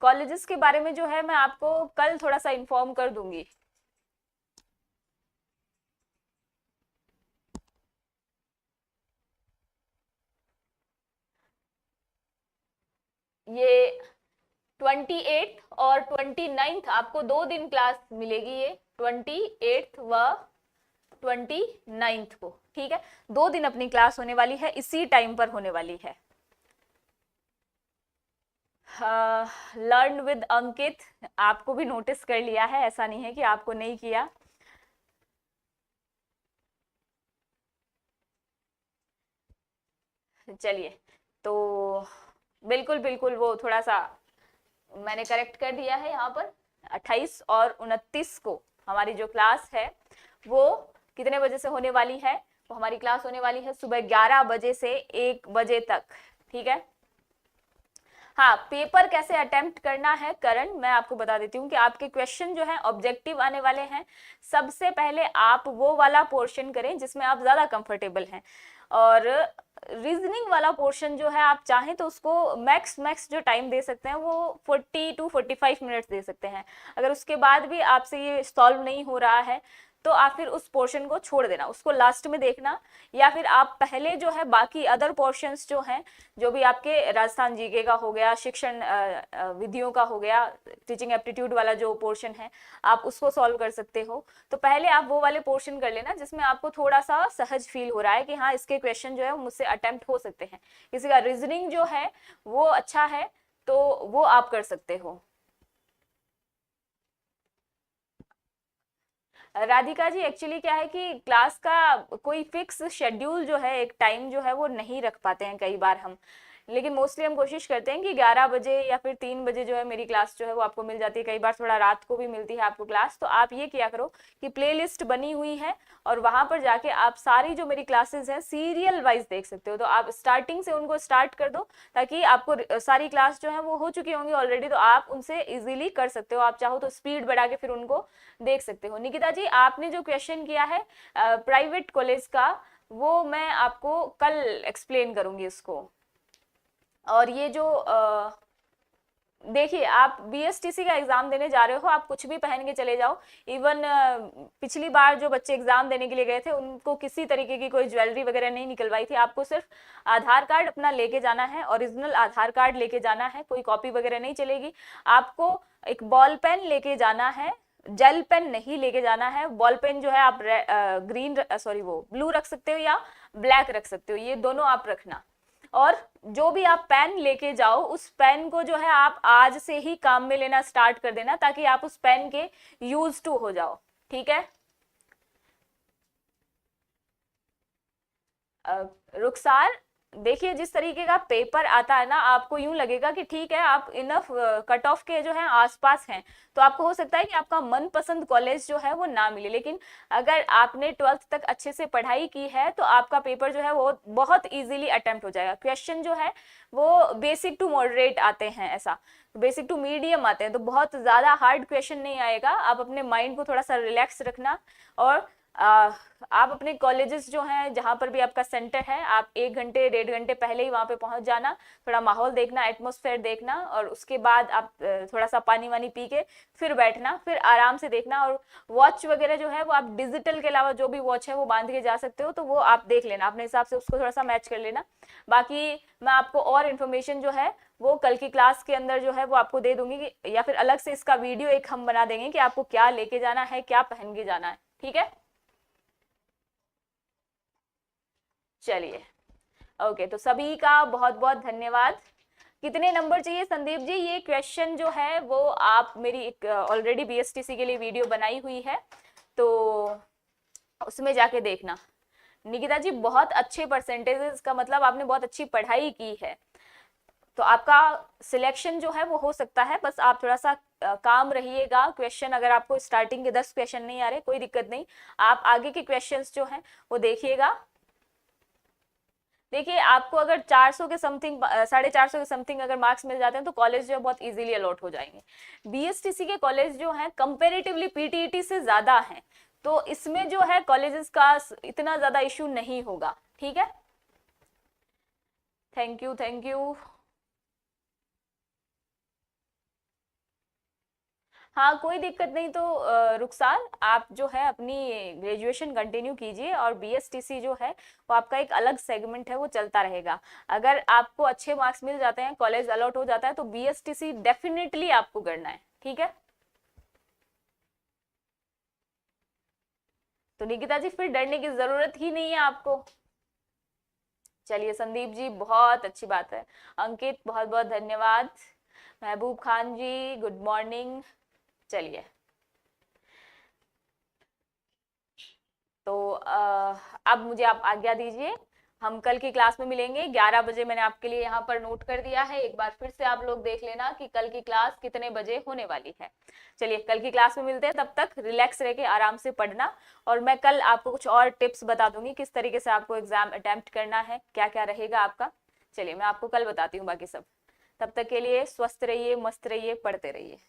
कॉलेजेस के बारे में जो है मैं आपको कल थोड़ा सा इन्फॉर्म कर दूंगी। ये 28 और 29 आपको 2 दिन क्लास मिलेगी, ये 28 व 29 को, ठीक है। 2 दिन अपनी क्लास होने वाली है, इसी टाइम पर होने वाली है। लर्न विद अंकित आपको भी नोटिस कर लिया है, ऐसा नहीं है कि आपको नहीं किया। चलिए, तो बिल्कुल बिल्कुल वो थोड़ा सा मैंने करेक्ट कर दिया है यहाँ पर। 28 और 29 को हमारी जो क्लास है वो कितने बजे से होने वाली है, वो हमारी क्लास होने वाली है सुबह 11 बजे से 1 बजे तक, ठीक है। हाँ, पेपर कैसे अटेम्प्ट करना है करण, मैं आपको बता देती हूँ कि आपके क्वेश्चन जो है ऑब्जेक्टिव आने वाले हैं। सबसे पहले आप वो वाला पोर्शन करें जिसमें आप ज्यादा कंफर्टेबल हैं, और रीजनिंग वाला पोर्शन जो है आप चाहें तो उसको मैक्स जो टाइम दे सकते हैं वो 40 to 45 मिनट्स दे सकते हैं। अगर उसके बाद भी आपसे ये सॉल्व नहीं हो रहा है तो आप फिर उस पोर्शन को छोड़ देना, उसको लास्ट में देखना, या फिर आप पहले जो है बाकी अदर पोर्शंस जो हैं, जो भी आपके राजस्थान जीके का हो गया, शिक्षण विधियों का हो गया, टीचिंग एप्टीट्यूड वाला जो पोर्शन है आप उसको सॉल्व कर सकते हो। तो पहले आप वो वाले पोर्शन कर लेना जिसमें आपको थोड़ा सा सहज फील हो रहा है कि हाँ इसके क्वेश्चन जो है मुझसे अटेम्प्ट हो सकते हैं। किसी का रीजनिंग जो है वो अच्छा है तो वो आप कर सकते हो। राधिका जी, एक्चुअली क्या है कि क्लास का कोई फिक्स शेड्यूल जो है, एक टाइम जो है वो नहीं रख पाते हैं कई बार हम, लेकिन मोस्टली हम कोशिश करते हैं कि 11 बजे या फिर 3 बजे जो है मेरी क्लास जो है वो आपको मिल जाती है। कई बार थोड़ा रात को भी मिलती है आपको क्लास। तो आप ये किया करो कि प्लेलिस्ट बनी हुई है और वहां पर जाके आप सारी जो मेरी क्लासेस हैं सीरियल वाइज देख सकते हो। तो आप स्टार्टिंग से उनको स्टार्ट कर दो ताकि आपको सारी क्लास जो है वो हो चुकी होंगी ऑलरेडी, तो आप उनसे इजीली कर सकते हो। आप चाहो तो स्पीड बढ़ा के फिर उनको देख सकते हो। निकिता जी, आपने जो क्वेश्चन किया है प्राइवेट कॉलेज का, वो मैं आपको कल एक्सप्लेन करूंगी उसको। और ये जो देखिए, आप बीएसटीसी का एग्जाम देने जा रहे हो, आप कुछ भी पहन के चले जाओ। इवन पिछली बार जो बच्चे एग्जाम देने के लिए गए थे उनको किसी तरीके की कोई ज्वेलरी वगैरह नहीं निकलवाई थी। आपको सिर्फ आधार कार्ड अपना लेके जाना है, ओरिजिनल आधार कार्ड लेके जाना है, कोई कॉपी वगैरह नहीं चलेगी। आपको एक बॉल पेन लेके जाना है, जेल पेन नहीं लेके जाना है। बॉल पेन जो है आप ग्रीन सॉरी वो ब्लू रख सकते हो या ब्लैक रख सकते हो, ये दोनों आप रखना। और जो भी आप पेन लेके जाओ उस पेन को जो है आप आज से ही काम में लेना स्टार्ट कर देना ताकि आप उस पेन के यूज टू हो जाओ, ठीक है। रुखसार, देखिए जिस तरीके का पेपर आता है ना, आपको यूं लगेगा कि ठीक है आप इनफ कट ऑफ के जो है आसपास हैं, तो आपको हो सकता है कि आपका मनपसंद कॉलेज जो है वो ना मिले। लेकिन अगर आपने 12th तक अच्छे से पढ़ाई की है तो आपका पेपर जो है वो बहुत इजीली अटेम्प्ट हो जाएगा। क्वेश्चन जो है वो बेसिक टू मॉडरेट आते हैं, ऐसा बेसिक टू मीडियम आते हैं, तो बहुत ज्यादा हार्ड क्वेश्चन नहीं आएगा। आप अपने माइंड को थोड़ा सा रिलैक्स रखना, और आप अपने कॉलेजेस जो हैं जहां पर भी आपका सेंटर है, आप 1 घंटे 1.5 घंटे पहले ही वहां पे पहुंच जाना, थोड़ा माहौल देखना, एटमॉस्फेयर देखना, और उसके बाद आप थोड़ा सा पानी वानी पी के फिर बैठना, फिर आराम से देखना। और वॉच वगैरह जो है वो आप डिजिटल के अलावा जो भी वॉच है वो बांध के जा सकते हो, तो वो आप देख लेना अपने हिसाब से, उसको थोड़ा सा मैच कर लेना। बाकी मैं आपको और इन्फॉर्मेशन जो है वो कल की क्लास के अंदर जो है वो आपको दे दूंगी, या फिर अलग से इसका वीडियो एक हम बना देंगे कि आपको क्या लेके जाना है, क्या पहन के जाना है, ठीक है। चलिए, ओके, तो सभी का बहुत बहुत धन्यवाद। कितने नंबर चाहिए संदीप जी? ये क्वेश्चन जो है वो आप मेरी एक ऑलरेडी बीएसटीसी के लिए वीडियो बनाई हुई है, तो उसमें जाके देखना। निकिता जी बहुत अच्छे परसेंटेजेस का मतलब आपने बहुत अच्छी पढ़ाई की है, तो आपका सिलेक्शन जो है वो हो सकता है। बस आप थोड़ा सा काम रहिएगा। क्वेश्चन अगर आपको स्टार्टिंग के 10 क्वेश्चन नहीं आ रहे, कोई दिक्कत नहीं, आप आगे के क्वेश्चंस जो हैं वो देखिएगा। देखिए आपको अगर 400 के समथिंग, 450 के समथिंग अगर मार्क्स मिल जाते हैं तो कॉलेज जो है बहुत इजीली अलॉट हो जाएंगे। बीएसटीसी के कॉलेज जो हैं कंपैरेटिवली पीटीईटी से ज्यादा हैं, तो इसमें जो है कॉलेजेस का इतना ज्यादा इशू नहीं होगा। ठीक है, थैंक यू थैंक यू। हाँ कोई दिक्कत नहीं, तो रुखसार आप जो है अपनी ग्रेजुएशन कंटिन्यू कीजिए, और बीएसटीसी जो है वो आपका एक अलग सेगमेंट है, वो चलता रहेगा। अगर आपको अच्छे मार्क्स मिल जाते हैं, कॉलेज अलॉट हो जाता है, तो बीएसटीसी डेफिनेटली आपको करना है। ठीक है, तो निकिता जी फिर डरने की जरूरत ही नहीं है आपको। चलिए संदीप जी बहुत अच्छी बात है, अंकित बहुत बहुत धन्यवाद, महबूब खान जी गुड मॉर्निंग। चलिए, तो अब मुझे आप आज्ञा दीजिए, हम कल की क्लास में मिलेंगे 11 बजे। मैंने आपके लिए यहाँ पर नोट कर दिया है, एक बार फिर से आप लोग देख लेना कि कल की क्लास कितने बजे होने वाली है। चलिए कल की क्लास में मिलते हैं, तब तक रिलैक्स रह के आराम से पढ़ना, और मैं कल आपको कुछ और टिप्स बता दूंगी किस तरीके से आपको एग्जाम अटेम्प्ट करना है, क्या क्या रहेगा आपका। चलिए मैं आपको कल बताती हूँ बाकी सब। तब तक के लिए स्वस्थ रहिए, मस्त रहिए, पढ़ते रहिए।